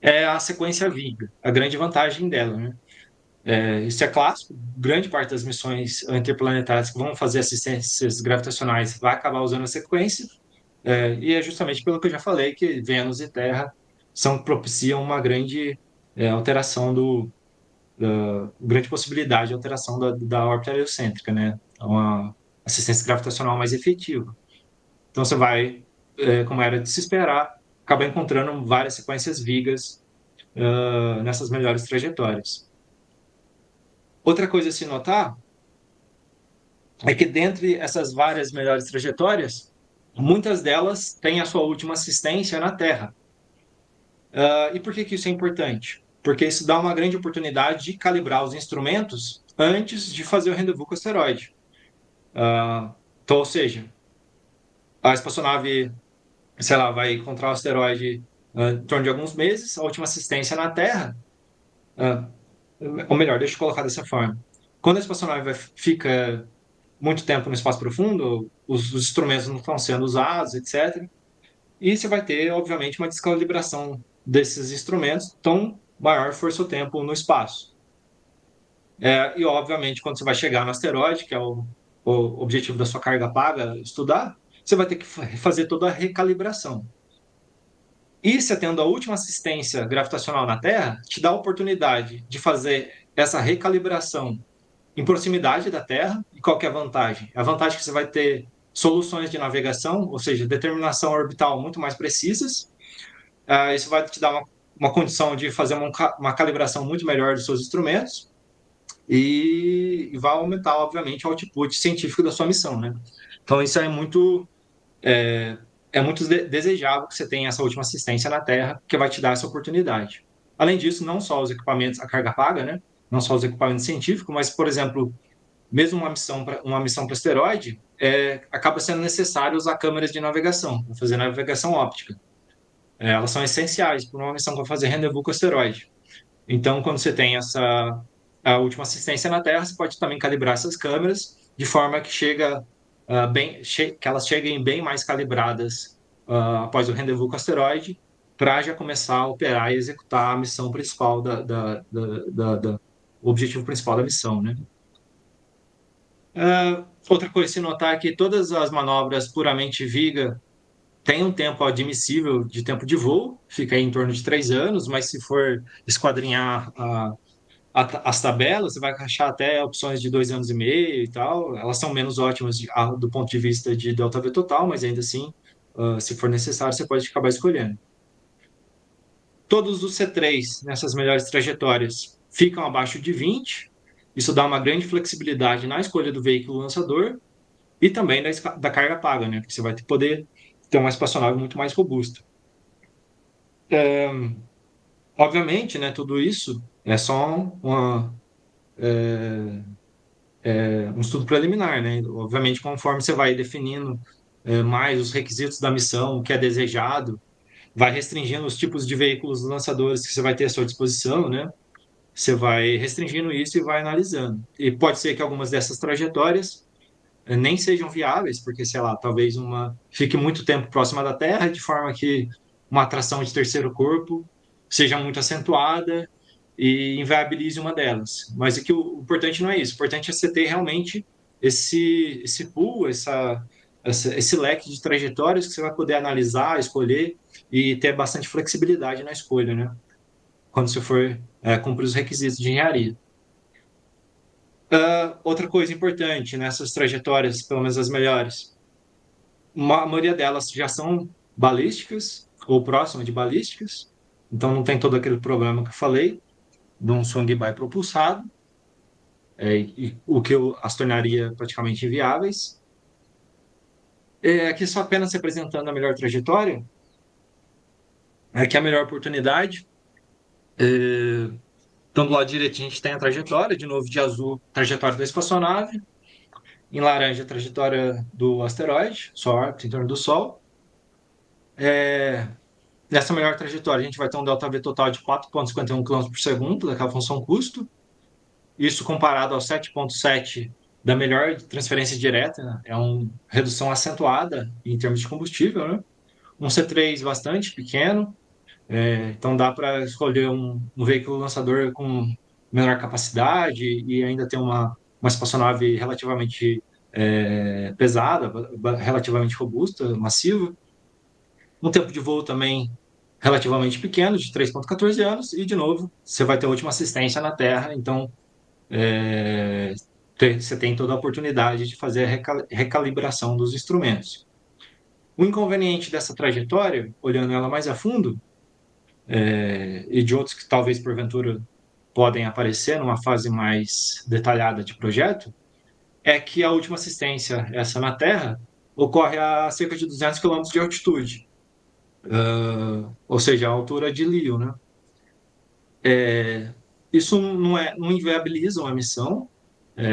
é a sequência Vega, a grande vantagem dela, né? Isso é clássico, grande parte das missões interplanetárias que vão fazer assistências gravitacionais vai acabar usando a sequência, e é justamente pelo que eu já falei, que Vênus e Terra propiciam uma grande alteração grande possibilidade de alteração da órbita heliocêntrica, né? Uma assistência gravitacional mais efetiva. Então você vai, como era de se esperar, acabar encontrando várias sequências vigas nessas melhores trajetórias. Outra coisa a se notar é que dentre essas várias melhores trajetórias, muitas delas têm a sua última assistência na Terra. E por que isso é importante? Porque isso dá uma grande oportunidade de calibrar os instrumentos antes de fazer o rendezvous com o asteroide. Então, ou seja, a espaçonave, sei lá, vai encontrar o asteroide em torno de alguns meses, a última assistência na Terra, uh, ou melhor, deixa eu colocar dessa forma. Quando a espaçonave fica muito tempo no espaço profundo, os instrumentos não estão sendo usados, etc. E você vai ter, obviamente, uma descalibração desses instrumentos, tão maior for seu tempo no espaço. E, obviamente, quando você vai chegar no asteroide, que é o objetivo da sua carga paga, estudar, você vai ter que fazer toda a recalibração. E você tendo a última assistência gravitacional na Terra, te dá a oportunidade de fazer essa recalibração em proximidade da Terra. E qual que é a vantagem? A vantagem é que você vai ter soluções de navegação, ou seja, determinação orbital muito mais precisas. Isso vai te dar uma condição de fazer uma calibração muito melhor dos seus instrumentos e vai aumentar, obviamente, o output científico da sua missão, né? Então, isso é, é muito desejável que você tenha essa última assistência na Terra, que vai te dar essa oportunidade. Além disso, não só os equipamentos, a carga paga, né? Não só os equipamentos científicos, mas, por exemplo, mesmo uma missão para asteroide, acaba sendo necessário usar câmeras de navegação, para fazer navegação óptica. Elas são essenciais para uma missão que vai fazer rendezvous com o asteroide. Então, quando você tem a última assistência na Terra, você pode também calibrar essas câmeras de forma que que elas cheguem bem mais calibradas após o rendezvous com o asteroide, para já começar a operar e executar a missão principal o objetivo principal da missão, né? Outra coisa a se notar é que todas as manobras puramente Viga têm um tempo admissível de tempo de voo, fica aí em torno de 3 anos, mas se for esquadrinhar as tabelas, você vai achar até opções de 2 anos e meio e tal. Elas são menos ótimas do ponto de vista de delta V total, mas ainda assim, se for necessário, você pode acabar escolhendo. Todos os C3 nessas melhores trajetórias ficam abaixo de 20. Isso dá uma grande flexibilidade na escolha do veículo lançador e também da carga paga, né? Porque você vai poder ter uma espaçonave muito mais robusta. Obviamente, né, tudo isso é só um estudo preliminar, né? Obviamente, conforme você vai definindo mais os requisitos da missão, o que é desejado, vai restringindo os tipos de veículos lançadores que você vai ter à sua disposição, né? Você vai restringindo isso e vai analisando. E pode ser que algumas dessas trajetórias nem sejam viáveis, porque, sei lá, talvez uma fique muito tempo próxima da Terra, de forma que uma atração de terceiro corpo seja muito acentuada e inviabilize uma delas. Mas aqui o importante não é isso. O importante é você ter realmente esse pool, esse leque de trajetórias que você vai poder analisar, escolher e ter bastante flexibilidade na escolha, né? Quando você for cumprir os requisitos de engenharia. Outra coisa importante nessas trajetórias, pelo menos as melhores, a maioria delas já são balísticas ou próximas de balísticas, então não tem todo aquele problema que eu falei de um swing by propulsado, o que as tornaria praticamente inviáveis. Aqui só apenas representando a melhor trajetória, aqui a melhor oportunidade. Então, do lado direito, a gente tem a trajetória, de novo, de azul, trajetória da espaçonave, em laranja, a trajetória do asteroide, sua órbita em torno do Sol. Nessa melhor trajetória, a gente vai ter um ΔV total de 4,51 km por segundo, daquela função custo. Isso comparado ao 7,7 da melhor transferência direta, né? É uma redução acentuada em termos de combustível, né? Um C3 bastante pequeno, então dá para escolher um veículo lançador com menor capacidade e ainda ter uma espaçonave relativamente pesada, relativamente robusta, massiva. Um tempo de voo também relativamente pequeno, de 3,14 anos, e, de novo, você vai ter a última assistência na Terra, então você tem toda a oportunidade de fazer a recalibração dos instrumentos. O inconveniente dessa trajetória, olhando ela mais a fundo, e de outros que talvez porventura podem aparecer numa fase mais detalhada de projeto, é que a última assistência, essa na Terra, ocorre a cerca de 200 quilômetros de altitude, ou seja, a altura de Leo, né? Isso não inviabiliza uma missão.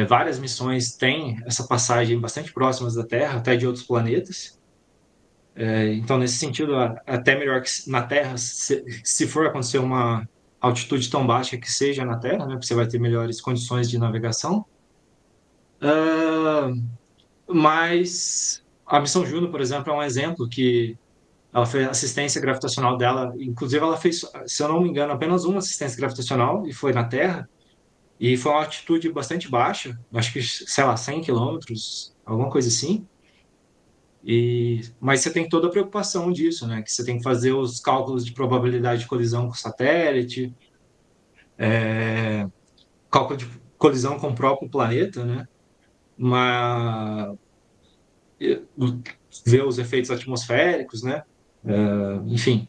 Várias missões têm essa passagem bastante próximas da Terra, até de outros planetas. Então, nesse sentido, até melhor que na Terra, se for acontecer uma altitude tão baixa que seja na Terra, né, porque você vai ter melhores condições de navegação. Mas a missão Juno, por exemplo, é um exemplo que ela fez assistência gravitacional dela, inclusive ela fez, se eu não me engano, apenas uma assistência gravitacional e foi na Terra. E foi uma altitude bastante baixa, acho que, sei lá, 100 quilômetros, alguma coisa assim. Mas você tem toda a preocupação disso, né? Que você tem que fazer os cálculos de probabilidade de colisão com o satélite, cálculo de colisão com o próprio planeta, né? Uma, ver os efeitos atmosféricos, né? Enfim,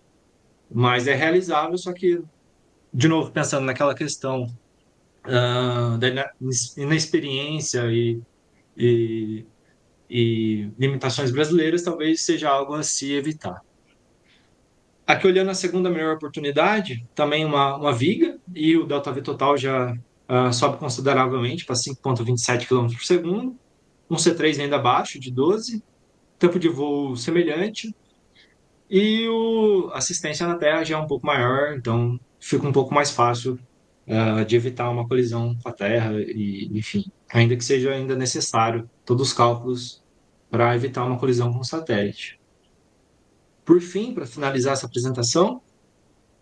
mas é realizável, só que, de novo, pensando naquela questão da inexperiência e e limitações brasileiras, talvez seja algo a se evitar. Aqui, olhando a segunda melhor oportunidade, também uma viga, e o ΔV total já sobe consideravelmente para 5,27 km por segundo, um C3 ainda abaixo, de 12, tempo de voo semelhante, e a assistência na Terra já é um pouco maior, então fica um pouco mais fácil de evitar uma colisão com a Terra, e enfim, ainda que seja ainda necessário todos os cálculos para evitar uma colisão com o satélite. Por fim, para finalizar essa apresentação,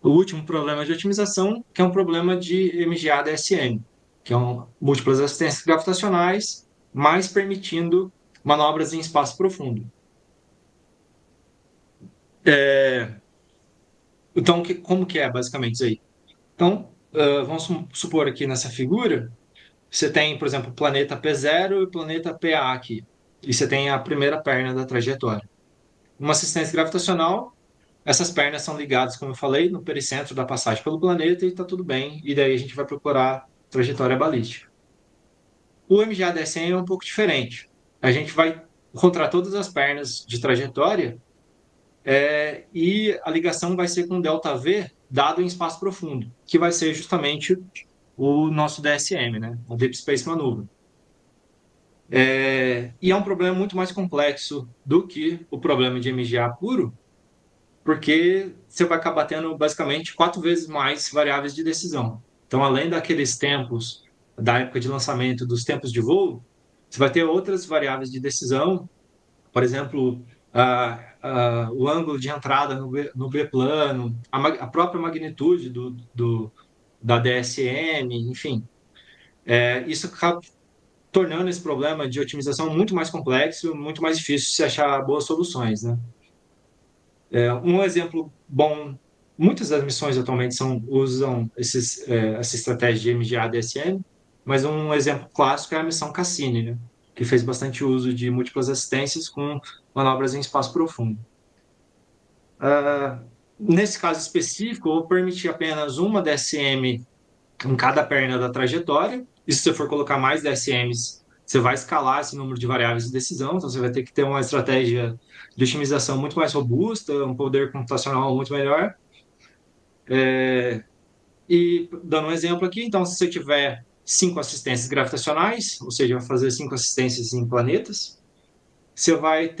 o último problema de otimização, que é um problema de MGA-DSM, que é múltiplas assistências gravitacionais, mas permitindo manobras em espaço profundo. Então, como que é basicamente isso aí? Então, vamos supor aqui nessa figura, você tem, por exemplo, o planeta P0 e o planeta PA aqui, e você tem a primeira perna da trajetória. Uma assistência gravitacional, essas pernas são ligadas, como eu falei, no pericentro da passagem pelo planeta e está tudo bem. E daí a gente vai procurar trajetória balística. O MGA-DSM é um pouco diferente. A gente vai encontrar todas as pernas de trajetória e a ligação vai ser com ΔV dado em espaço profundo, que vai ser justamente o nosso DSM, né? O Deep Space Maneuver. E é um problema muito mais complexo do que o problema de MGA puro, porque você vai acabar tendo basicamente 4 vezes mais variáveis de decisão. Então, além daqueles tempos da época de lançamento, dos tempos de voo, você vai ter outras variáveis de decisão, por exemplo, o ângulo de entrada no B plano, a própria magnitude da DSM, enfim. Isso acaba tornando esse problema de otimização muito mais complexo, muito mais difícil de se achar boas soluções, né? Um exemplo bom, muitas das missões atualmente usam essa estratégia de MGA-DSM, mas um exemplo clássico é a missão Cassini, né? que fez bastante uso de múltiplas assistências com manobras em espaço profundo. Nesse caso específico, eu vou permitir apenas uma DSM em cada perna da trajetória, e se você for colocar mais DSMs, você vai escalar esse número de variáveis de decisão, então você vai ter que ter uma estratégia de otimização muito mais robusta, um poder computacional muito melhor. E dando um exemplo aqui, então, se você tiver 5 assistências gravitacionais, ou seja, vai fazer 5 assistências em planetas, você vai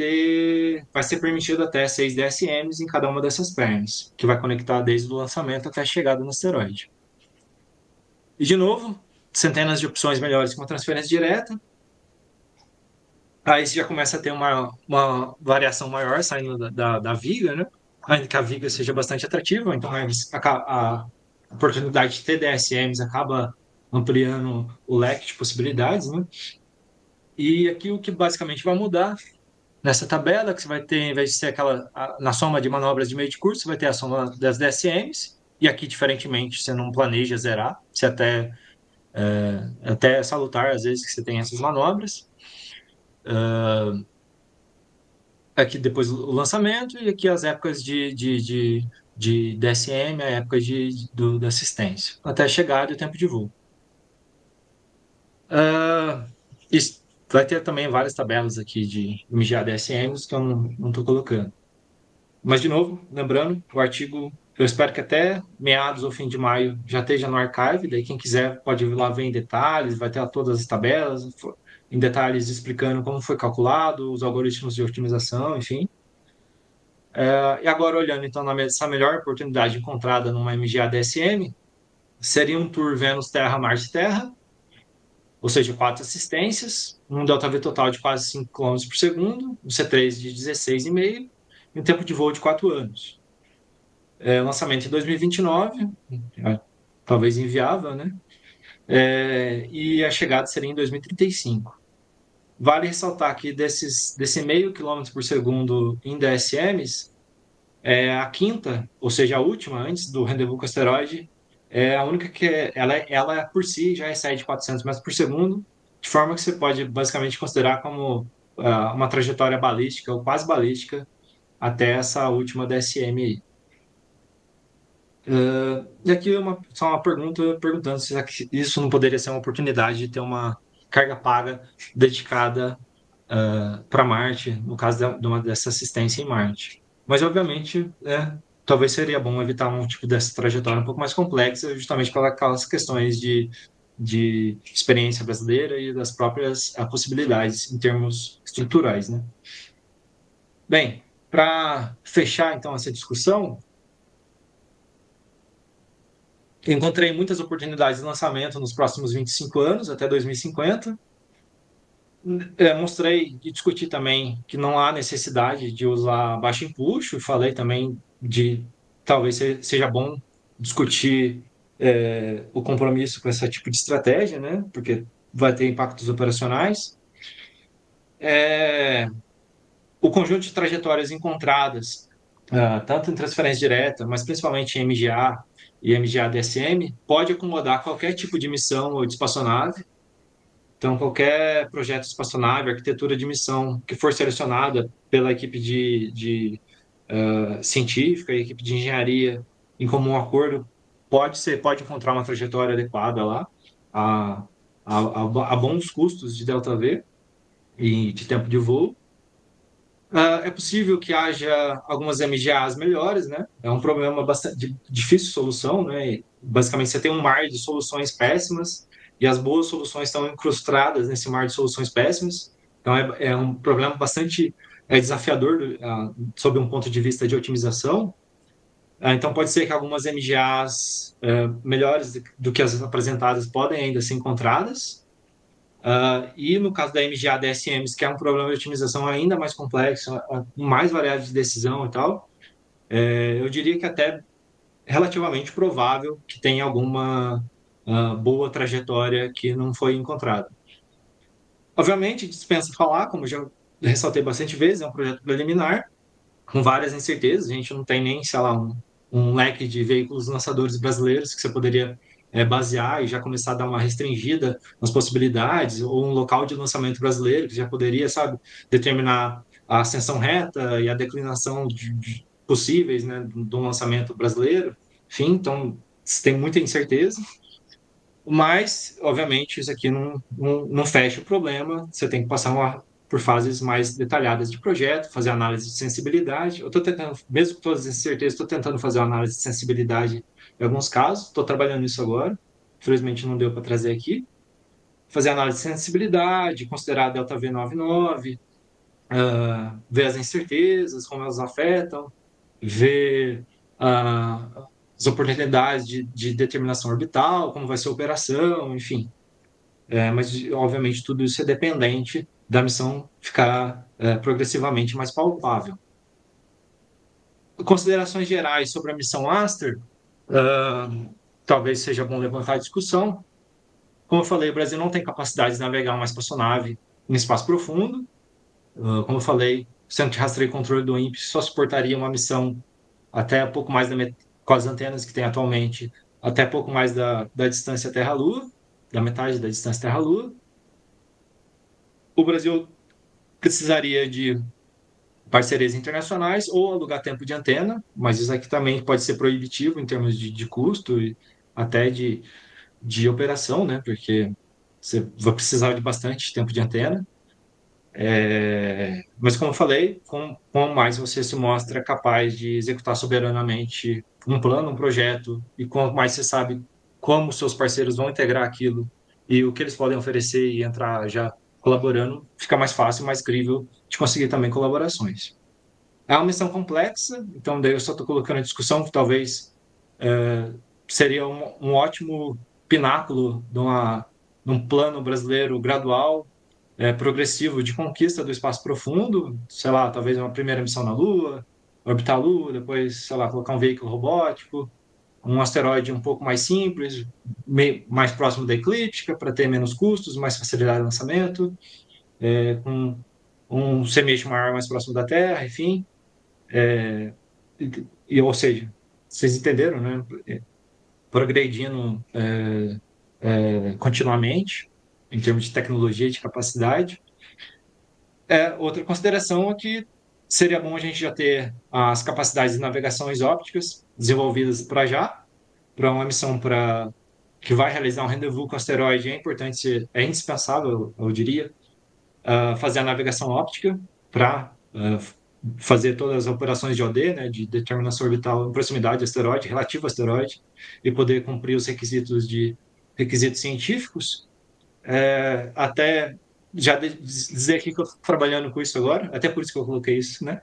ser permitido até 6 DSMs em cada uma dessas pernas, que vai conectar desde o lançamento até a chegada no asteroide. E, de novo, centenas de opções melhores que uma transferência direta. Aí você já começa a ter uma variação maior saindo da viga, né? Ainda que a viga seja bastante atrativa, então a oportunidade de ter DSMs acaba ampliando o leque de possibilidades, né? E aqui o que basicamente vai mudar nessa tabela, que você vai ter, em vez de ser na soma de manobras de meio de curso, você vai ter a soma das DSMs, e aqui, diferentemente, você não planeja zerar, você até é salutar, às vezes, que você tem essas manobras. Aqui depois o lançamento, e aqui as épocas de DSM, a época da assistência, até a chegada e o tempo de voo. Vai ter também várias tabelas aqui de MGA DSMs que eu não estou colocando. Mas, de novo, lembrando, o artigo, eu espero que até meados ou fim de maio já esteja no archive, daí quem quiser pode ir lá ver em detalhes, vai ter todas as tabelas, em detalhes explicando como foi calculado, os algoritmos de otimização, enfim. E agora, olhando então essa melhor oportunidade encontrada numa MGA DSM, seria um tour Vênus-Terra-Marte-Terra, ou seja, 4 assistências, um ΔV total de quase 5 km por segundo, um C3 de 16,5 e um tempo de voo de 4 anos. Lançamento em 2029, talvez inviável, né? E a chegada seria em 2035. Vale ressaltar que desse meio quilômetro por segundo em DSMs, a quinta, ou seja, a última, antes do rendezvous com o asteroide, é a única que ela por si já excede 400 metros por segundo, de forma que você pode basicamente considerar como uma trajetória balística ou quase balística até essa última DSM. E aqui só uma pergunta perguntando se isso não poderia ser uma oportunidade de ter uma carga paga dedicada para Marte, no caso dessa assistência em Marte. Mas, obviamente, talvez seria bom evitar um tipo dessa trajetória um pouco mais complexa, justamente pelas aquelas questões de experiência brasileira e das próprias possibilidades em termos estruturais, né? Bem, para fechar, então, essa discussão, encontrei muitas oportunidades de lançamento nos próximos 25 anos, até 2050. Mostrei e discuti também que não há necessidade de usar baixo empuxo. Falei também de talvez seja bom discutir o compromisso com esse tipo de estratégia, né? Porque vai ter impactos operacionais. O conjunto de trajetórias encontradas, tanto em transferência direta, mas principalmente em MGA e MGA-DSM, pode acomodar qualquer tipo de missão ou de espaçonave. Então, qualquer projeto de espaçonave, arquitetura de missão que for selecionada pela equipe científica e equipe de engenharia em comum acordo, pode encontrar uma trajetória adequada lá a bons custos de ΔV e de tempo de voo. É possível que haja algumas MGAs melhores, né? É um problema bastante difícil de solução, né? Basicamente, você tem um mar de soluções péssimas e as boas soluções estão incrustadas nesse mar de soluções péssimas. Então, é um problema bastante desafiador sob um ponto de vista de otimização. Então, pode ser que algumas MGAs melhores do que as apresentadas podem ainda ser encontradas. E no caso da MGA DSMs, que é um problema de otimização ainda mais complexo, com mais variáveis de decisão e tal, eu diria que até relativamente provável que tenha alguma boa trajetória que não foi encontrada. Obviamente, dispensa falar, como já ressaltei bastante vezes, é um projeto preliminar, com várias incertezas, a gente não tem nem, sei lá, um leque de veículos lançadores brasileiros que você poderia basear e já começar a dar uma restringida nas possibilidades, ou um local de lançamento brasileiro que já poderia, sabe, determinar a ascensão reta e a declinação possíveis, né, do lançamento brasileiro. Enfim, então, tem muita incerteza. Mas, obviamente, isso aqui não fecha o problema. Você tem que passar por fases mais detalhadas de projeto, fazer análise de sensibilidade. Eu estou tentando, mesmo com todas as incertezas, estou tentando fazer uma análise de sensibilidade em alguns casos. Estou trabalhando nisso agora. Infelizmente, não deu para trazer aqui. Fazer análise de sensibilidade, considerar a delta V99, ver as incertezas, como elas afetam, ver as oportunidades de determinação orbital, como vai ser a operação, enfim. Mas, obviamente, tudo isso é dependente da missão ficar progressivamente mais palpável. Considerações gerais sobre a missão Aster, talvez seja bom levantar a discussão. Como eu falei, o Brasil não tem capacidade de navegar uma espaçonave em espaço profundo. Como eu falei, o Centro de Rastreio e Controle do INPE só suportaria uma missão até pouco mais com as antenas que tem atualmente, até pouco mais da distância Terra-Lua, da metade da distância Terra-Lua. O Brasil precisaria de parcerias internacionais ou alugar tempo de antena, mas isso aqui também pode ser proibitivo em termos de custo e até de operação, né? Porque você vai precisar de bastante tempo de antena. Mas, como eu falei, com mais você se mostra capaz de executar soberanamente um plano, um projeto, e quanto mais você sabe como seus parceiros vão integrar aquilo e o que eles podem oferecer e entrar já colaborando, fica mais fácil, mais crível de conseguir também colaborações. É uma missão complexa, então daí eu só estou colocando a discussão que talvez seria um ótimo pináculo de um plano brasileiro gradual, progressivo de conquista do espaço profundo, sei lá, talvez uma primeira missão na Lua, orbitar a Lua, depois, sei lá, colocar um veículo robótico, um asteroide um pouco mais simples, mais próximo da eclíptica, para ter menos custos, mais facilidade de lançamento, com um semi-eixo maior mais próximo da Terra, enfim. Ou seja, vocês entenderam, né? Progredindo continuamente, em termos de tecnologia e de capacidade. Outra consideração é que seria bom a gente já ter as capacidades de navegações ópticas desenvolvidas para uma missão que vai realizar um rendezvous com o asteroide. É importante, é indispensável, eu diria, fazer a navegação óptica para fazer todas as operações de OD, né, de determinação orbital em proximidade do asteroide, relativo ao asteroide, e poder cumprir os requisitos científicos. Até já dizer aqui que eu estou trabalhando com isso agora, até por isso que eu coloquei isso, né?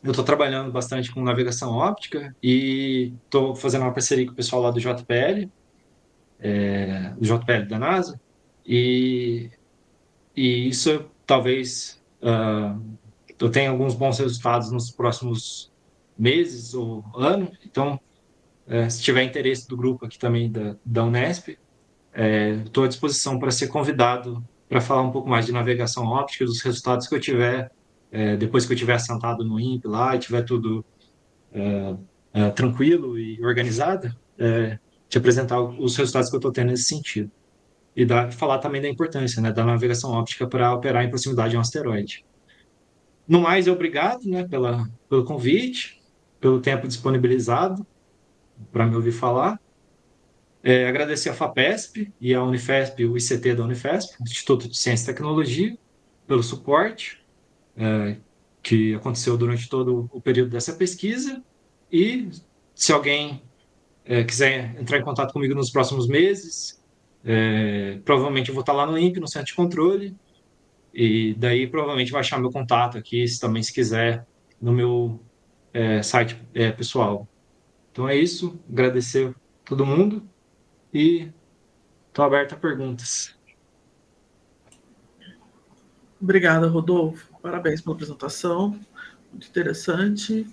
Eu estou trabalhando bastante com navegação óptica e estou fazendo uma parceria com o pessoal lá do JPL da NASA, e isso talvez eu tenha alguns bons resultados nos próximos meses ou ano. Então, se tiver interesse do grupo aqui também da Unesp, estou à disposição para ser convidado para falar um pouco mais de navegação óptica, dos resultados que eu tiver, depois que eu tiver assentado no INPE lá e tiver tudo tranquilo e organizado, te apresentar os resultados que eu estou tendo nesse sentido. E falar também da importância, né, da navegação óptica para operar em proximidade de um asteroide. No mais, obrigado, né, pelo convite, pelo tempo disponibilizado para me ouvir falar. Agradecer a FAPESP e a Unifesp, o ICT da Unifesp, Instituto de Ciência e Tecnologia, pelo suporte que aconteceu durante todo o período dessa pesquisa. E se alguém quiser entrar em contato comigo nos próximos meses, provavelmente eu vou estar lá no INPE, no Centro de Controle, e daí provavelmente vai achar meu contato aqui, se quiser, no meu site pessoal. Então é isso, agradecer a todo mundo e estou aberto a perguntas. Obrigada, Rodolfo. Parabéns pela apresentação, muito interessante.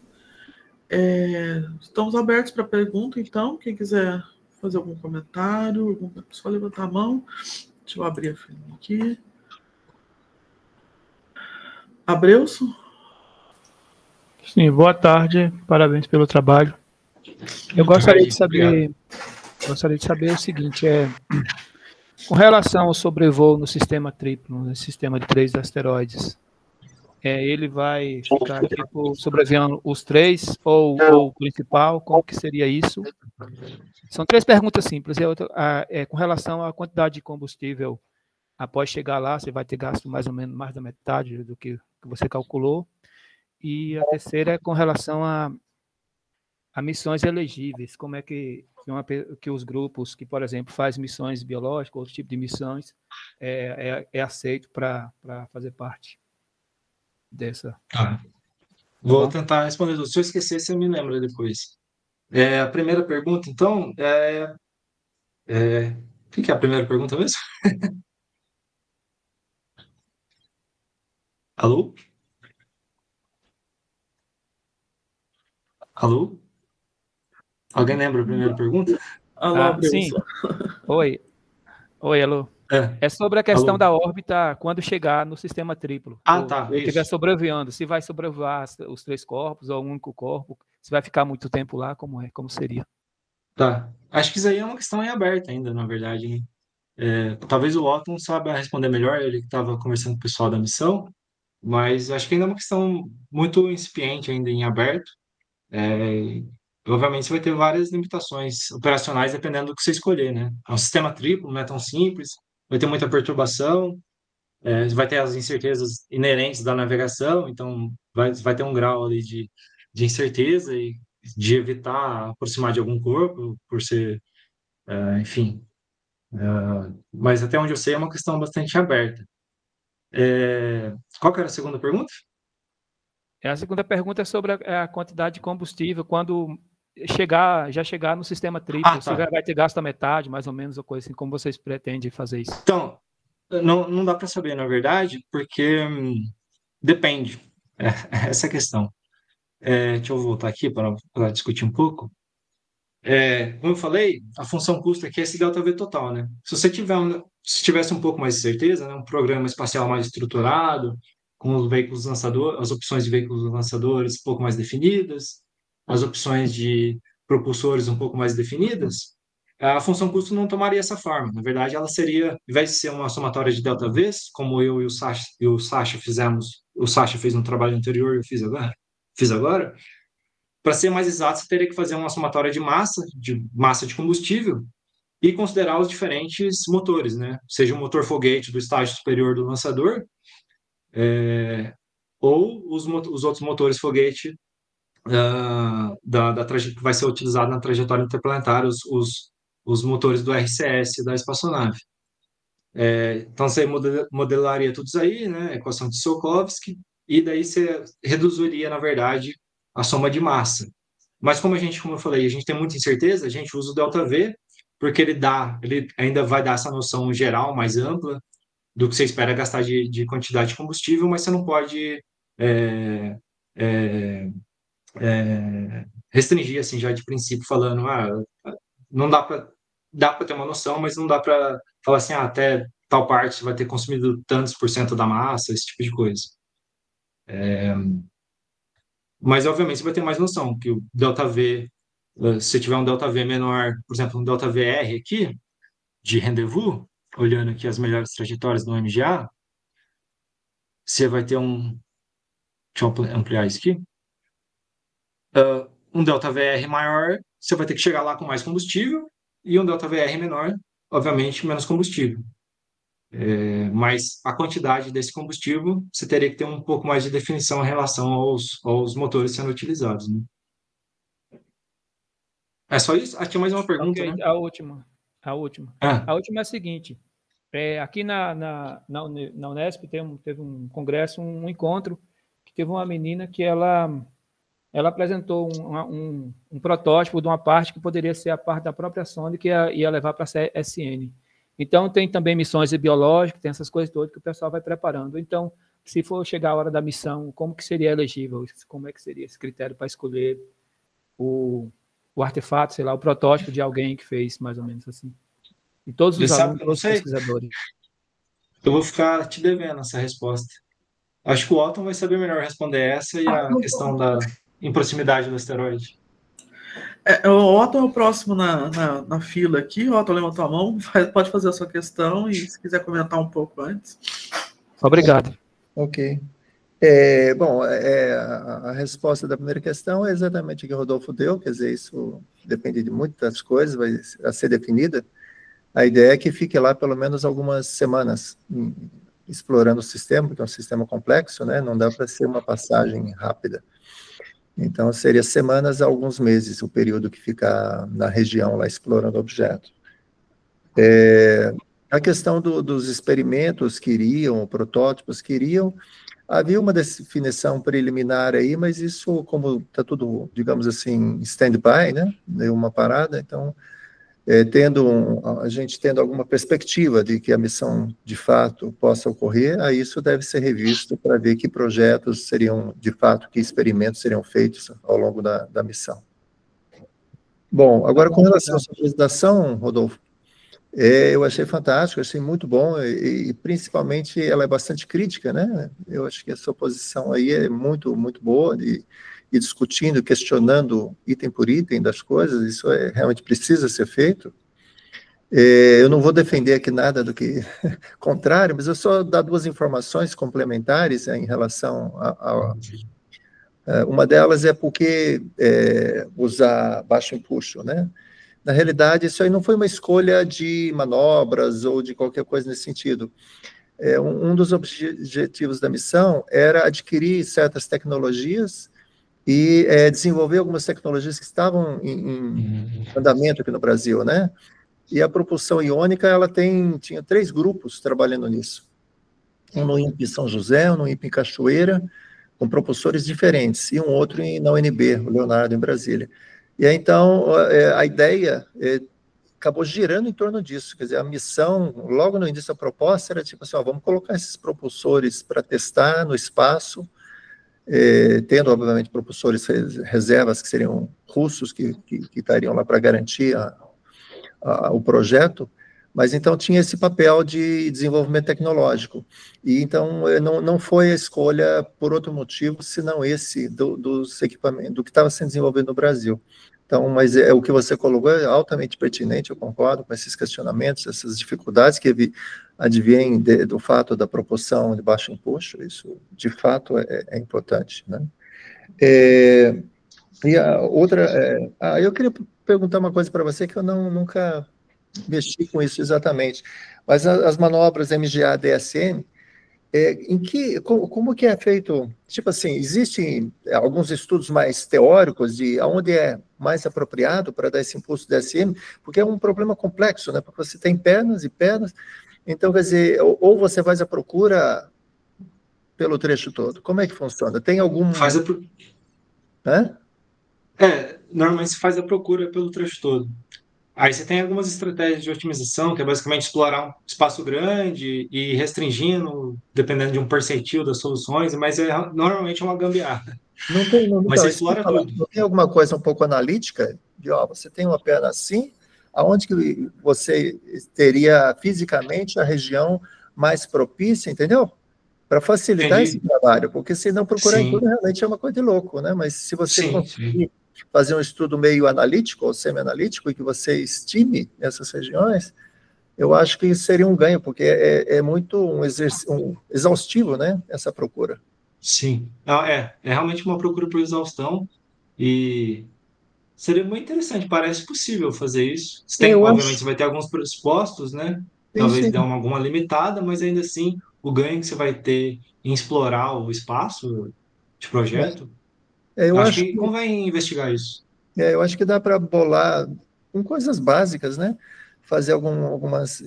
Estamos abertos para pergunta, então. Quem quiser fazer algum comentário, só levantar a mão. Deixa eu abrir a filhinha aqui. Abreuso? Sim, boa tarde, parabéns pelo trabalho. Eu gostaria de saber gostaria de saber o seguinte, com relação ao sobrevoo no sistema triplo, no sistema de 3 asteroides, ele vai ficar tipo sobrevoando os 3 ou o principal? Como que seria isso? São 3 perguntas simples. Com relação à quantidade de combustível, após chegar lá, você vai ter gasto mais ou menos mais da metade do que você calculou. E a terceira é com relação a missões elegíveis. Como é que os grupos que, por exemplo, fazem missões biológicas, outro tipo de missões, é aceito para fazer parte dessa? Vou tentar responder. Se eu esquecer, você me lembra depois. A primeira pergunta, então, o que é a primeira pergunta mesmo? Alô? Alô? Alguém lembra a primeira pergunta? Alô, sim. Oi, alô. É sobre a questão da órbita quando chegar no sistema triplo. Tá. Se estiver sobrevoando, se vai sobrevoar os 3 corpos ou um único corpo, se vai ficar muito tempo lá, como seria? Tá. Acho que isso aí é uma questão em aberto ainda, na verdade, né? Talvez o Lawton saiba responder melhor, ele que estava conversando com o pessoal da missão, mas acho que ainda é uma questão muito incipiente ainda em aberto. Obviamente você vai ter várias limitações operacionais dependendo do que você escolher, né? É um sistema triplo, não é tão simples, vai ter muita perturbação, vai ter as incertezas inerentes da navegação, então vai ter um grau ali de incerteza e de evitar aproximar de algum corpo, por ser, enfim. Mas até onde eu sei é uma questão bastante aberta. Qual que era a segunda pergunta? A segunda pergunta é sobre a quantidade de combustível quando já chegar no sistema triplo. Você vai ter gasto a metade, mais ou menos, ou coisa assim. Como vocês pretendem fazer isso? Então, não dá para saber, na verdade, porque depende. Essa é a questão. Deixa eu voltar aqui para discutir um pouco. Como eu falei, a função custo aqui é esse delta V total, né? Se tivesse um pouco mais de certeza, né, um programa espacial mais estruturado, com os veículos lançadores, as opções de veículos lançadores um pouco mais definidas, as opções de propulsores um pouco mais definidas, a função custo não tomaria essa forma. Na verdade, ela seria, ao invés de ser uma somatória de delta Vs, como eu e o Sacha fizemos, o Sacha fez no trabalho anterior e eu fiz agora, para ser mais exato, você teria que fazer uma somatória de massa de combustível e considerar os diferentes motores, né? Seja o motor foguete do estágio superior do lançador, ou os outros motores foguete que vai ser utilizado na trajetória interplanetária, os motores do RCS da espaçonave. Então, você modelaria tudo isso aí, né? Equação de Tsiolkovsky, e daí você reduziria, na verdade, a soma de massa. Mas como eu falei, a gente tem muita incerteza, a gente usa o ΔV, porque ele ainda vai dar essa noção geral, mais ampla, do que você espera gastar de quantidade de combustível, mas você não pode restringir, assim, já de princípio, falando, não dá para ter uma noção, mas não dá para falar assim, até tal parte você vai ter consumido tantos por cento da massa, esse tipo de coisa. Mas, obviamente, você vai ter mais noção que o ΔV, se você tiver um ΔV menor, por exemplo, um ΔVR aqui, de rendezvous, olhando aqui as melhores trajetórias do MGA, você vai ter deixa eu ampliar isso aqui, um ΔVR maior, você vai ter que chegar lá com mais combustível, e um ΔVR menor, obviamente, menos combustível. Mas a quantidade desse combustível, você teria que ter um pouco mais de definição em relação aos motores sendo utilizados, né? É só isso? Tinha mais uma pergunta, okay, né? A última. A última é a seguinte. Aqui na Unesp teve um congresso, um encontro, que teve uma menina que ela apresentou um protótipo de uma parte que poderia ser a parte da própria sonda que ia levar para a SN. Então, tem também missões biológicas, tem essas coisas todas que o pessoal vai preparando. Então, se for chegar a hora da missão, como que seria elegível? Como é que seria esse critério para escolher o artefato, sei lá, o protótipo de alguém que fez mais ou menos assim? E todos os alunos, todos os pesquisadores. Eu vou ficar te devendo essa resposta. Acho que o Otton vai saber melhor responder essa e a questão da em proximidade do asteroide. O Otto é o próximo na fila aqui. O Otto levantou a mão, pode fazer a sua questão e se quiser comentar um pouco antes. Obrigado. Ok. Bom, a resposta da primeira questão é exatamente o que o Rodolfo deu, quer dizer, isso depende de muitas coisas, vai a ser definida. A ideia é que fique lá pelo menos algumas semanas explorando o sistema, porque é um sistema complexo, né? Não dá para ser uma passagem rápida. Então, seria semanas a alguns meses, o período que ficar na região lá explorando o objeto. A questão dos experimentos que iriam, protótipos que iriam, havia uma definição preliminar aí, mas isso, como está tudo, digamos assim, stand-by, né? Deu uma parada, então, a gente tendo alguma perspectiva de que a missão, de fato, possa ocorrer, aí isso deve ser revisto para ver que projetos seriam, de fato, que experimentos seriam feitos ao longo da missão. Bom, agora, com relação à sua apresentação, Rodolfo, eu achei fantástico, achei muito bom, e principalmente ela é bastante crítica, né? Eu acho que a sua posição aí é muito, muito boa, e discutindo, questionando item por item das coisas, isso realmente precisa ser feito. Eu não vou defender aqui nada do que contrário, mas eu só dar duas informações complementares em relação uma delas é porque usar baixo impulso, né? Na realidade, isso aí não foi uma escolha de manobras ou de qualquer coisa nesse sentido. Um dos objetivos da missão era adquirir certas tecnologias e desenvolver algumas tecnologias que estavam em andamento aqui no Brasil, né? E a propulsão iônica, ela tinha 3 grupos trabalhando nisso. Um no INPE São José, um no INPE Cachoeira, com propulsores diferentes, e um outro na UNB, o Leonardo, em Brasília. E aí, então, a ideia acabou girando em torno disso, quer dizer, a missão, logo no início da proposta, era tipo assim, vamos colocar esses propulsores para testar no espaço, tendo, obviamente, propulsores reservas, que seriam russos, que estariam lá para garantir o projeto, mas então tinha esse papel de desenvolvimento tecnológico. E então não foi a escolha por outro motivo, senão esse dos equipamentos, do que estava sendo desenvolvido no Brasil. Então, mas o que você colocou é altamente pertinente, eu concordo com esses questionamentos, essas dificuldades que advêm do fato da propulsão de baixo impulso, isso de fato é importante, né? E a outra, eu queria perguntar uma coisa para você que eu nunca mexi com isso exatamente, mas as manobras MGA, DSM, como que é feito? Tipo assim, existem alguns estudos mais teóricos de onde é mais apropriado para dar esse impulso DSM, porque é um problema complexo, né? Porque você tem pernas e pernas, então, quer dizer, ou você faz a procura pelo trecho todo. Como é que funciona? Tem algum... Normalmente se faz a procura pelo trecho todo. Aí você tem algumas estratégias de otimização, que é basicamente explorar um espaço grande e restringindo, dependendo de um percentil das soluções, mas normalmente é uma gambiarra. Mas você explora tudo. Não tem alguma coisa um pouco analítica? De, você tem uma perna assim, aonde que você teria fisicamente a região mais propícia, entendeu? Para facilitar esse trabalho, porque se não procurar em tudo, realmente é uma coisa de louco, né? Mas se você conseguir fazer um estudo meio analítico ou semi-analítico e que você estime essas regiões, eu acho que seria um ganho, porque é muito exaustivo, né, essa procura. Sim, é realmente uma procura por exaustão e seria muito interessante, parece possível fazer isso. Obviamente, você vai ter alguns pressupostos, né? Talvez dê alguma limitada, mas ainda assim, o ganho que você vai ter em explorar o espaço de projeto, eu acho que convém investigar isso. Eu acho que dá para bolar com coisas básicas, né? Fazer algumas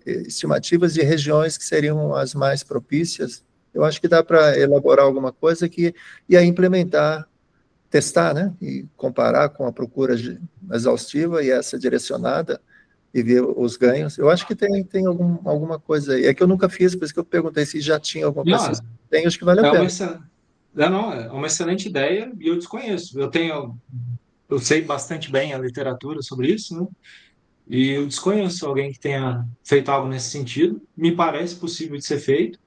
estimativas de regiões que seriam as mais propícias. Eu acho que dá para elaborar alguma coisa e aí implementar, testar, né? E comparar com a procura exaustiva e essa direcionada e ver os ganhos. Eu acho que tem alguma coisa aí. É que eu nunca fiz, por isso que eu perguntei se já tinha alguma coisa. Tem, acho que vale a pena. É uma excelente ideia e eu desconheço. Eu sei bastante bem a literatura sobre isso, né? E eu desconheço alguém que tenha feito algo nesse sentido. Me parece possível de ser feito.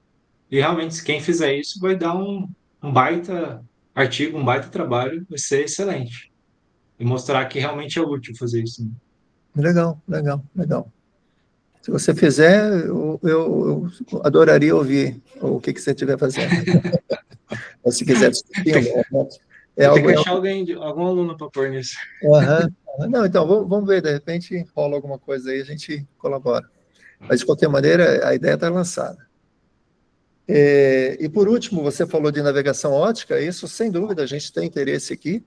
E realmente, quem fizer isso vai dar um baita artigo, um baita trabalho, vai ser excelente. e mostrar que realmente é útil fazer isso. Né? Legal, legal, legal. Se você fizer, eu adoraria ouvir o que você estiver fazendo. Ou se quiser discutir, Tem que achar algum aluno para pôr nisso. Não, então, vamos ver, de repente rola alguma coisa aí, a gente colabora. Mas, de qualquer maneira, a ideia está lançada. E, por último, você falou de navegação ótica, isso, sem dúvida, a gente tem interesse aqui.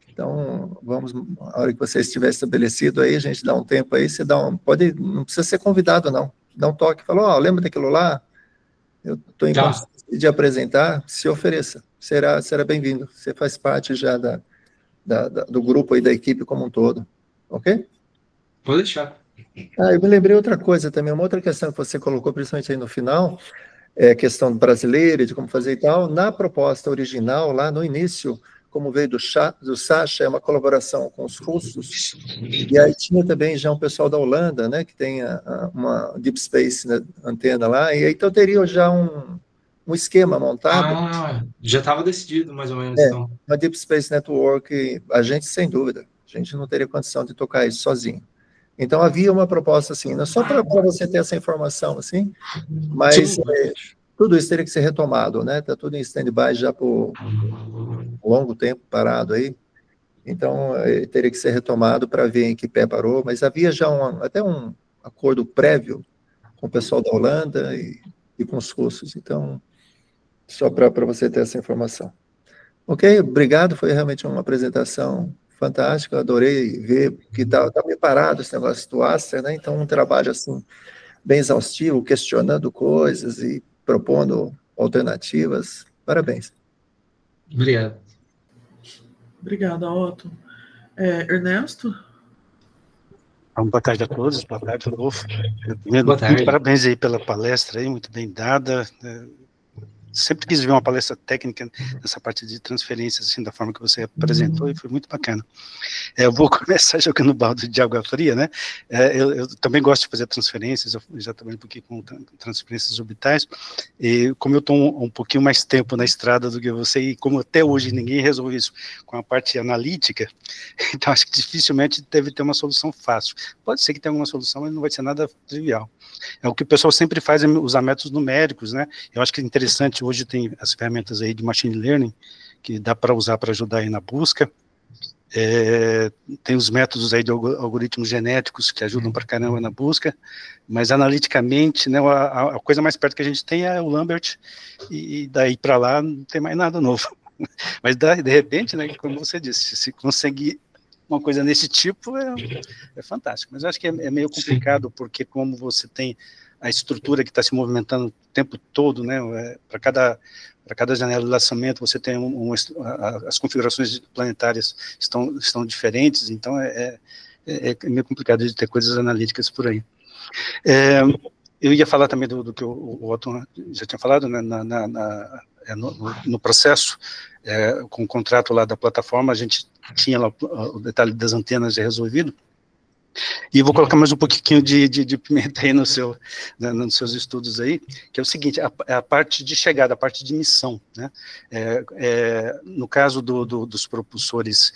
Então, vamos, a hora que você estiver estabelecido aí, a gente dá um tempo aí, você não precisa ser convidado, não. Dá um toque, fala, lembra daquilo lá? Eu estou em condição de apresentar, se ofereça, será bem-vindo. Você faz parte já do grupo aí, da equipe como um todo, ok? Pode deixar. Eu me lembrei outra coisa também, uma outra questão que você colocou, principalmente aí no final, é a questão brasileira, de como fazer e tal. Na proposta original, lá no início, como veio do Sacha, é uma colaboração com os russos, e aí tinha também já um pessoal da Holanda, né, que tem uma Deep Space, né, antena lá, e aí então teria já um esquema montado. Já estava decidido, mais ou menos, então. Uma Deep Space Network, a gente, sem dúvida, a gente não teria condição de tocar isso sozinho. Então, havia uma proposta assim, não só para você ter essa informação, assim, mas tudo isso teria que ser retomado, né? Está tudo em stand-by já por um longo tempo parado aí. Então, teria que ser retomado para ver em que pé parou, mas havia já até um acordo prévio com o pessoal da Holanda e com os russos. Então, só para você ter essa informação. Ok, obrigado, foi realmente uma apresentação fantástica, adorei ver que está bem parado esse negócio do Aster, né? Então, um trabalho assim, bem exaustivo, questionando coisas e propondo alternativas. Parabéns. Obrigado. Obrigada, Otto. Ernesto? Boa tarde a todos, boa tarde, Rodolfo. Boa tarde. Muito parabéns aí pela palestra, aí, muito bem dada. Sempre quis ver uma palestra técnica nessa parte de transferências, assim, da forma que você apresentou, e foi muito bacana. Eu vou começar jogando balde de água fria, né? Eu também gosto de fazer transferências, eu já trabalhei um pouquinho com transferências orbitais, e como eu estou um pouquinho mais tempo na estrada do que você, e como até hoje ninguém resolveu isso com a parte analítica, então acho que dificilmente deve ter uma solução fácil. Pode ser que tenha alguma solução, mas não vai ser nada trivial. O que o pessoal sempre faz é usar métodos numéricos, né? Eu acho que é interessante, hoje tem as ferramentas aí de machine learning, que dá para usar para ajudar aí na busca. Tem os métodos aí de algoritmos genéticos que ajudam para caramba na busca, mas analiticamente, né, a coisa mais perto que a gente tem é o Lambert, e daí para lá não tem mais nada novo. Mas de repente, né, como você disse, se conseguir uma coisa desse tipo é fantástico, mas eu acho que é meio complicado, porque como você tem a estrutura que está se movimentando o tempo todo, né, para cada janela de lançamento você tem as configurações planetárias estão diferentes, então é meio complicado de ter coisas analíticas por aí. Eu ia falar também do que o Otto já tinha falado, né, no processo, com o contrato lá da plataforma, a gente tinha lá o detalhe das antenas já resolvido, e eu vou colocar mais um pouquinho de pimenta aí nos seus estudos aí, que é o seguinte, a parte de chegada, a parte de missão, né? No caso dos propulsores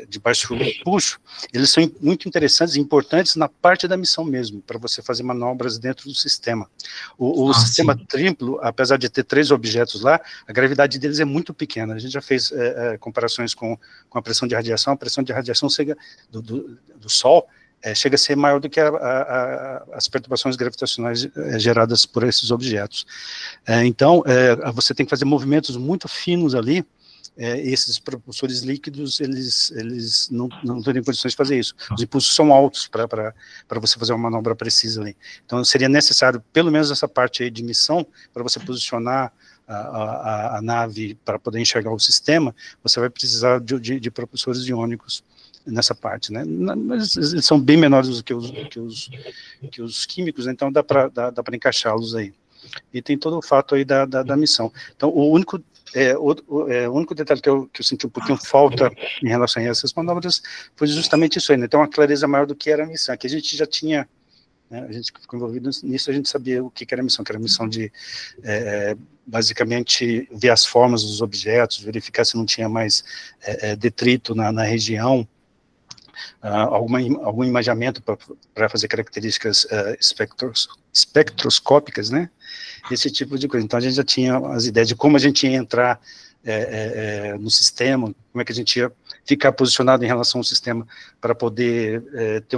de baixo puxo, eles são muito interessantes e importantes na parte da missão mesmo, para você fazer manobras dentro do sistema. O sistema triplo, apesar de ter 3 objetos lá, a gravidade deles é muito pequena. A gente já fez comparações com a pressão de radiação chega do Sol, chega a ser maior do que as perturbações gravitacionais geradas por esses objetos. Então, você tem que fazer movimentos muito finos ali. Esses propulsores líquidos, eles não teriam condições de fazer isso. Os impulsos são altos para você fazer uma manobra precisa ali. Então, seria necessário, pelo menos essa parte aí de missão, para você posicionar a nave para poder enxergar o sistema, você vai precisar de propulsores iônicos nessa parte, né? Mas eles são bem menores do que os químicos, então dá para encaixá-los aí. E tem todo o fato aí da missão. Então, o único detalhe que eu senti um pouquinho falta em relação a essas manobras foi justamente isso aí, né? Tem uma clareza maior do que era a missão, que a gente já tinha né? A gente ficou envolvido nisso, a gente sabia o que era a missão, que era a missão de, basicamente, ver as formas dos objetos, verificar se não tinha mais detrito na região, algum imaginamento para fazer características espectroscópicas, né? Esse tipo de coisa. Então, a gente já tinha as ideias de como a gente ia entrar no sistema, como é que a gente ia ficar posicionado em relação ao sistema para poder ter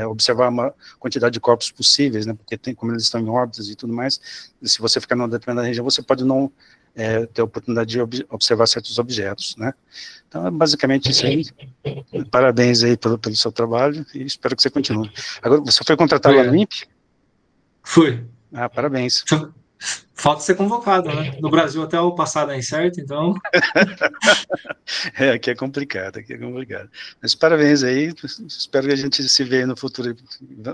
observar uma quantidade de corpos possíveis, né? Porque como eles estão em órbitas e tudo mais, se você ficar numa determinada região, você pode não ter a oportunidade de observar certos objetos, né? Então, é basicamente isso aí. Parabéns aí pelo seu trabalho e espero que você continue. Agora, você foi contratado lá no INPE? Fui. Ah, parabéns. Falta ser convocado, né? No Brasil até o passado é incerto, então... Aqui é complicado, Mas parabéns aí, espero que a gente se veja no futuro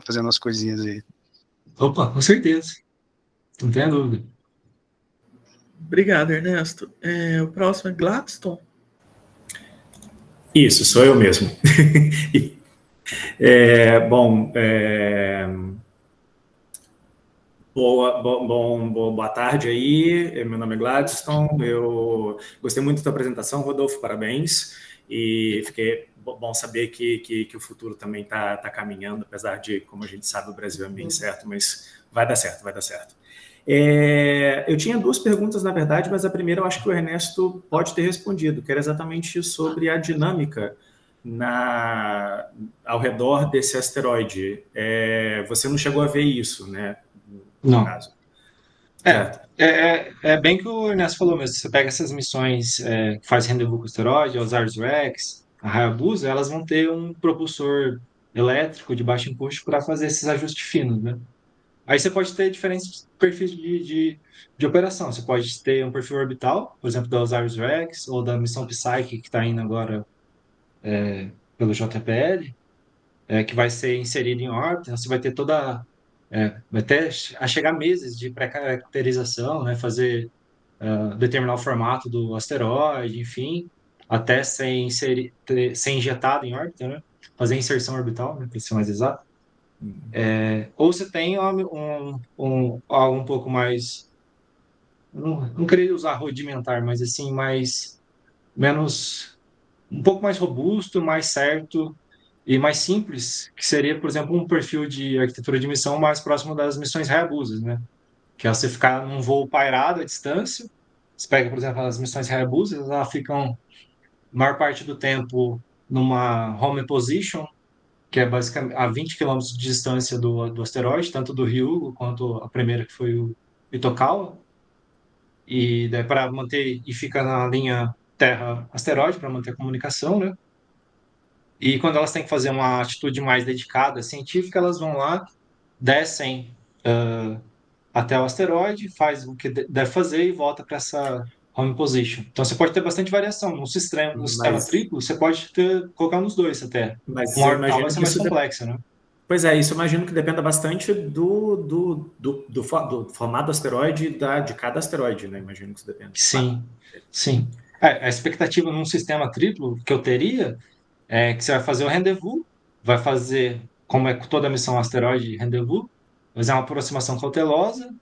fazendo umas coisinhas aí. Opa, com certeza. Não tenha dúvida. Obrigado, Ernesto. O próximo é Gladstone. Isso, sou eu mesmo. Boa tarde aí, meu nome é Gladstone, eu gostei muito da tua apresentação, Rodolfo, parabéns, e fiquei bom saber que o futuro também está caminhando, apesar de, como a gente sabe, o Brasil é meio incerto, mas vai dar certo, vai dar certo. Eu tinha duas perguntas, na verdade, mas a primeira eu acho que o Ernesto pode ter respondido, que era exatamente sobre a dinâmica ao redor desse asteroide. Você não chegou a ver isso, né? Não. Caso. É bem que o Ernesto falou mesmo. Você pega essas missões que faz rendezvous com o asteroide, Osiris-Rex, a Hayabusa, elas vão ter um propulsor elétrico de baixo impulso para fazer esses ajustes finos, né? Aí você pode ter diferentes perfis de operação. Você pode ter um perfil orbital, por exemplo, da Osiris-Rex ou da missão Psyche, que está indo agora pelo JPL, que vai ser inserido em órbita. Você vai ter vai até chegar meses de pré-caracterização, né? Fazer determinar o formato do asteroide, enfim, até ser injetado em órbita, né? Fazer inserção orbital, né? Para ser mais exato. Ou você tem algo um pouco mais, não queria usar rudimentar, mas assim, um pouco mais robusto, mais certo e mais simples, que seria, por exemplo, um perfil de arquitetura de missão mais próximo das missões Hayabusa, né? Que é você ficar num voo pairado à distância. Você pega, por exemplo, as missões Hayabusa, elas ficam a maior parte do tempo numa home position, que é basicamente a 20 quilômetros de distância do asteroide, tanto do Ryugu quanto a primeira, que foi o Itokawa. E daí para manter, e fica na linha Terra-asteroide para manter a comunicação, né? E quando elas têm que fazer uma atitude mais dedicada, científica, elas vão lá, descem até o asteroide, faz o que deve fazer e volta para essa home position. Então você pode ter bastante variação. No sistema triplo, você pode colocar nos dois até. Mas uma orbital vai ser mais complexa, né? Pois é, isso eu imagino que dependa bastante do formato do asteroide e de cada asteroide, né? Imagino que isso dependa. Sim. A expectativa num sistema triplo que eu teria é que você vai fazer o rendezvous, vai fazer, como é toda a missão asteroide rendezvous, vai fazer uma aproximação cautelosa,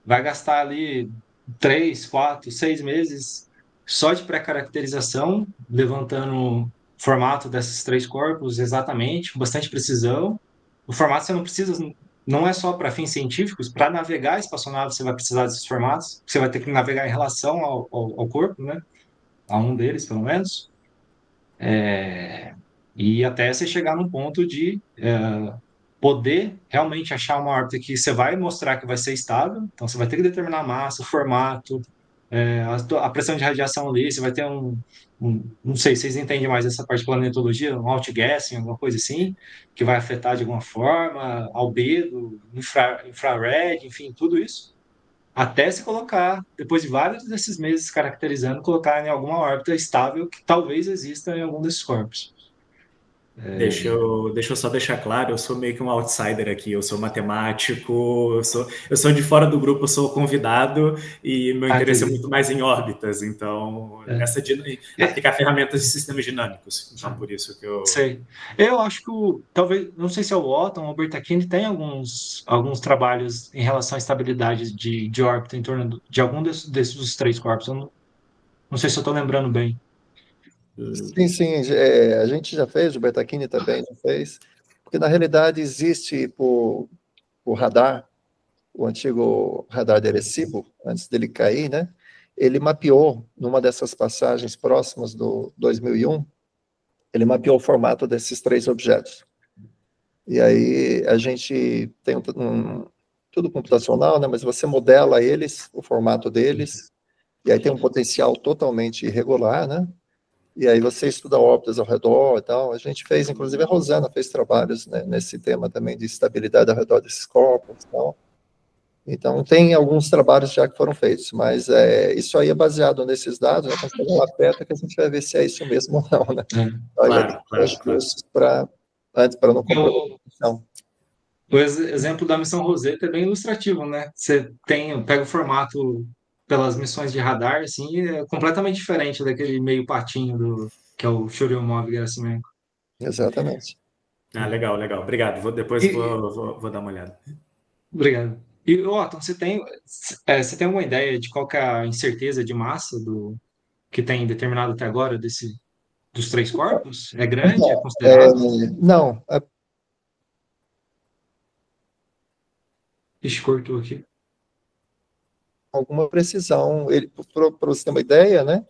vai gastar ali 3, 4, 6 meses só de pré-caracterização, levantando o formato desses 3 corpos exatamente, com bastante precisão. O formato você não precisa, não é só para fins científicos, para navegar a espaçonave você vai precisar desses formatos, você vai ter que navegar em relação ao corpo, né? A um deles, pelo menos. E até você chegar num ponto de poder realmente achar uma órbita que você vai mostrar que vai ser estável, então você vai ter que determinar a massa, o formato, a pressão de radiação ali, você vai ter não sei, vocês entendem mais essa parte de planetologia, um outgassing, alguma coisa assim, que vai afetar de alguma forma, albedo, infrared, enfim, tudo isso, até se colocar, depois de vários desses meses caracterizando, colocar em alguma órbita estável que talvez exista em algum desses corpos. Deixa eu só deixar claro, eu sou meio que um outsider aqui, eu sou matemático, eu sou de fora do grupo, eu sou convidado e meu interesse é muito mais em órbitas, então, aplicar ferramentas de sistemas dinâmicos, então por isso que eu... Sei. Eu acho que, talvez, não sei se é o Otton ou o Bertacchini, tem alguns trabalhos em relação à estabilidade de órbita em torno de algum desses três corpos, eu não sei se eu estou lembrando bem. Sim, a gente já fez, o Bertacchini também já fez, porque na realidade existe o radar, o antigo radar de Arecibo, antes dele cair, né? Ele mapeou, numa dessas passagens próximas do 2001, ele mapeou o formato desses três objetos. E aí a gente tem tudo computacional, né? Mas você modela eles, o formato deles, e aí tem um potencial totalmente irregular, né? E aí você estuda órbitas ao redor e tal. A gente fez, inclusive a Rosana fez trabalhos, né, nesse tema também de estabilidade ao redor desses corpos e tal. Então, tem alguns trabalhos já que foram feitos, mas isso aí é baseado nesses dados, né? Quando chegar lá perto, que a gente vai ver se é isso mesmo ou não, né? Claro. Antes, para não comprometer. O exemplo da missão Rosetta é bem ilustrativo, né? Você pega o formato pelas missões de radar, assim, é completamente diferente daquele meio patinho que é o Churyumov-Gerasimenko. Exatamente. Legal. Obrigado. Depois vou dar uma olhada. Obrigado. E, Otton, você tem alguma ideia de qual que é a incerteza de massa que tem determinado até agora dos três corpos? É grande? É considerável? Não. Ixi, cortou aqui. Alguma precisão. Para você ter uma ideia, né?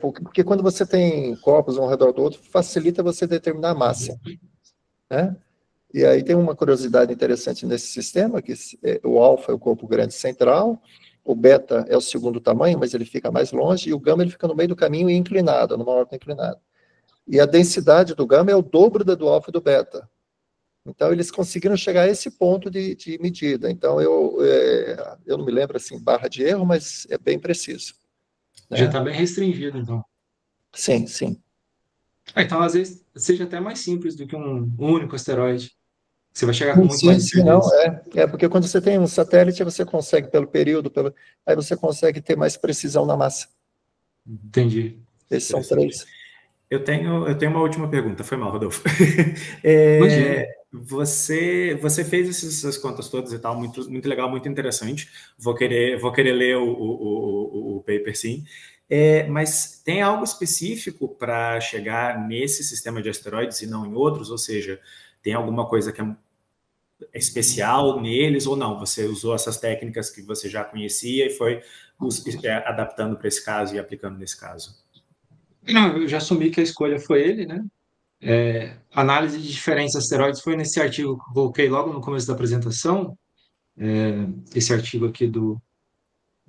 Porque quando você tem corpos um ao redor do outro, facilita você determinar a massa, né? E aí tem uma curiosidade interessante nesse sistema, que o alfa é o corpo grande central, o beta é o segundo tamanho, mas ele fica mais longe, e o gama ele fica no meio do caminho e inclinado, numa órbita inclinada. E a densidade do gama é o dobro da do alfa e do beta. Então, eles conseguiram chegar a esse ponto de medida. Então, eu não me lembro, assim, barra de erro, mas é bem preciso. Já está bem restringido, então. Sim. Então, às vezes, seja até mais simples do que um único asteroide. Você vai chegar com muito mais certeza. Não, porque quando você tem um satélite, você consegue, pelo período, aí você consegue ter mais precisão na massa. Entendi. Esses são três. Eu tenho uma última pergunta. Foi mal, Rodolfo. Você fez essas contas todas e tal, muito, muito legal, muito interessante. Vou querer ler o paper, sim. Mas tem algo específico para chegar nesse sistema de asteroides e não em outros? Ou seja, tem alguma coisa que é especial neles ou não? Você usou essas técnicas que você já conhecia e foi adaptando para esse caso e aplicando nesse caso? Não, eu já assumi que a escolha foi ele, né? Análise de diferentes asteroides foi nesse artigo que eu coloquei logo no começo da apresentação, esse artigo aqui do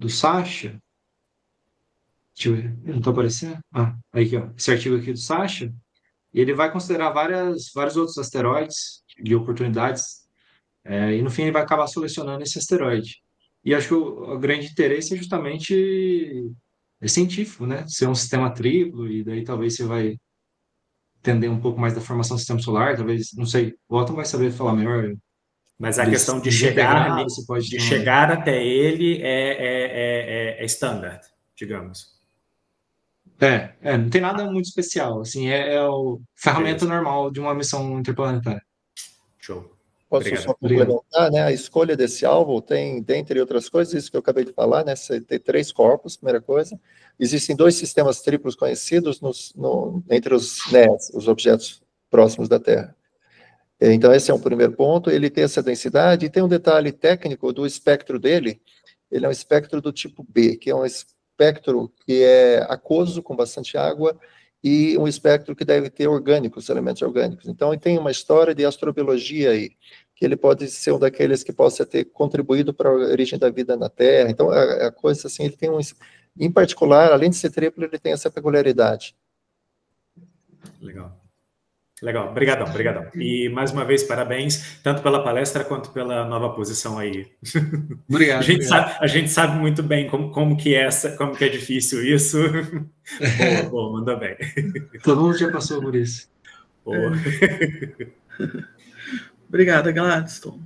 Sacha. Deixa eu ver, não está aparecendo? Aí aqui, ó, esse artigo aqui do Sacha, e ele vai considerar vários outros asteroides de oportunidades, e no fim ele vai acabar selecionando esse asteroide. E acho que o grande interesse é justamente científico, né? Ser um sistema triplo, e daí talvez você vai entender um pouco mais da formação do sistema solar, talvez, não sei, o Otton vai saber falar melhor. Mas a questão de chegar até ele é standard, digamos. Não tem nada muito especial, assim, é o ferramenta normal de uma missão interplanetária. Show. Posso só complementar, né? A escolha desse alvo tem, dentre outras coisas, isso que eu acabei de falar, né? Você tem 3 corpos, primeira coisa. Existem 2 sistemas triplos conhecidos entre os objetos próximos da Terra. Então, esse é um primeiro ponto. Ele tem essa densidade, e tem um detalhe técnico do espectro dele. Ele é um espectro do tipo B, que é um espectro que é aquoso, com bastante água, e um espectro que deve ter elementos orgânicos. Então, ele tem uma história de astrobiologia aí, que ele pode ser um daqueles que possa ter contribuído para a origem da vida na Terra. Então, a coisa assim, ele tem em particular, além de ser triplo, ele tem essa peculiaridade. Legal, brigadão. E, mais uma vez, parabéns, tanto pela palestra quanto pela nova posição aí. Obrigado. A gente sabe muito bem como que é difícil isso. Boa, mandou bem. Todo mundo já passou por isso. Obrigada, Gladstone.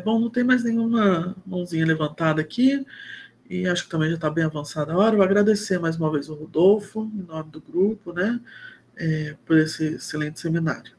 Bom, não tem mais nenhuma mãozinha levantada aqui, e acho que também já está bem avançada a hora. Eu vou agradecer mais uma vez o Rodolfo, em nome do grupo, né, por esse excelente seminário.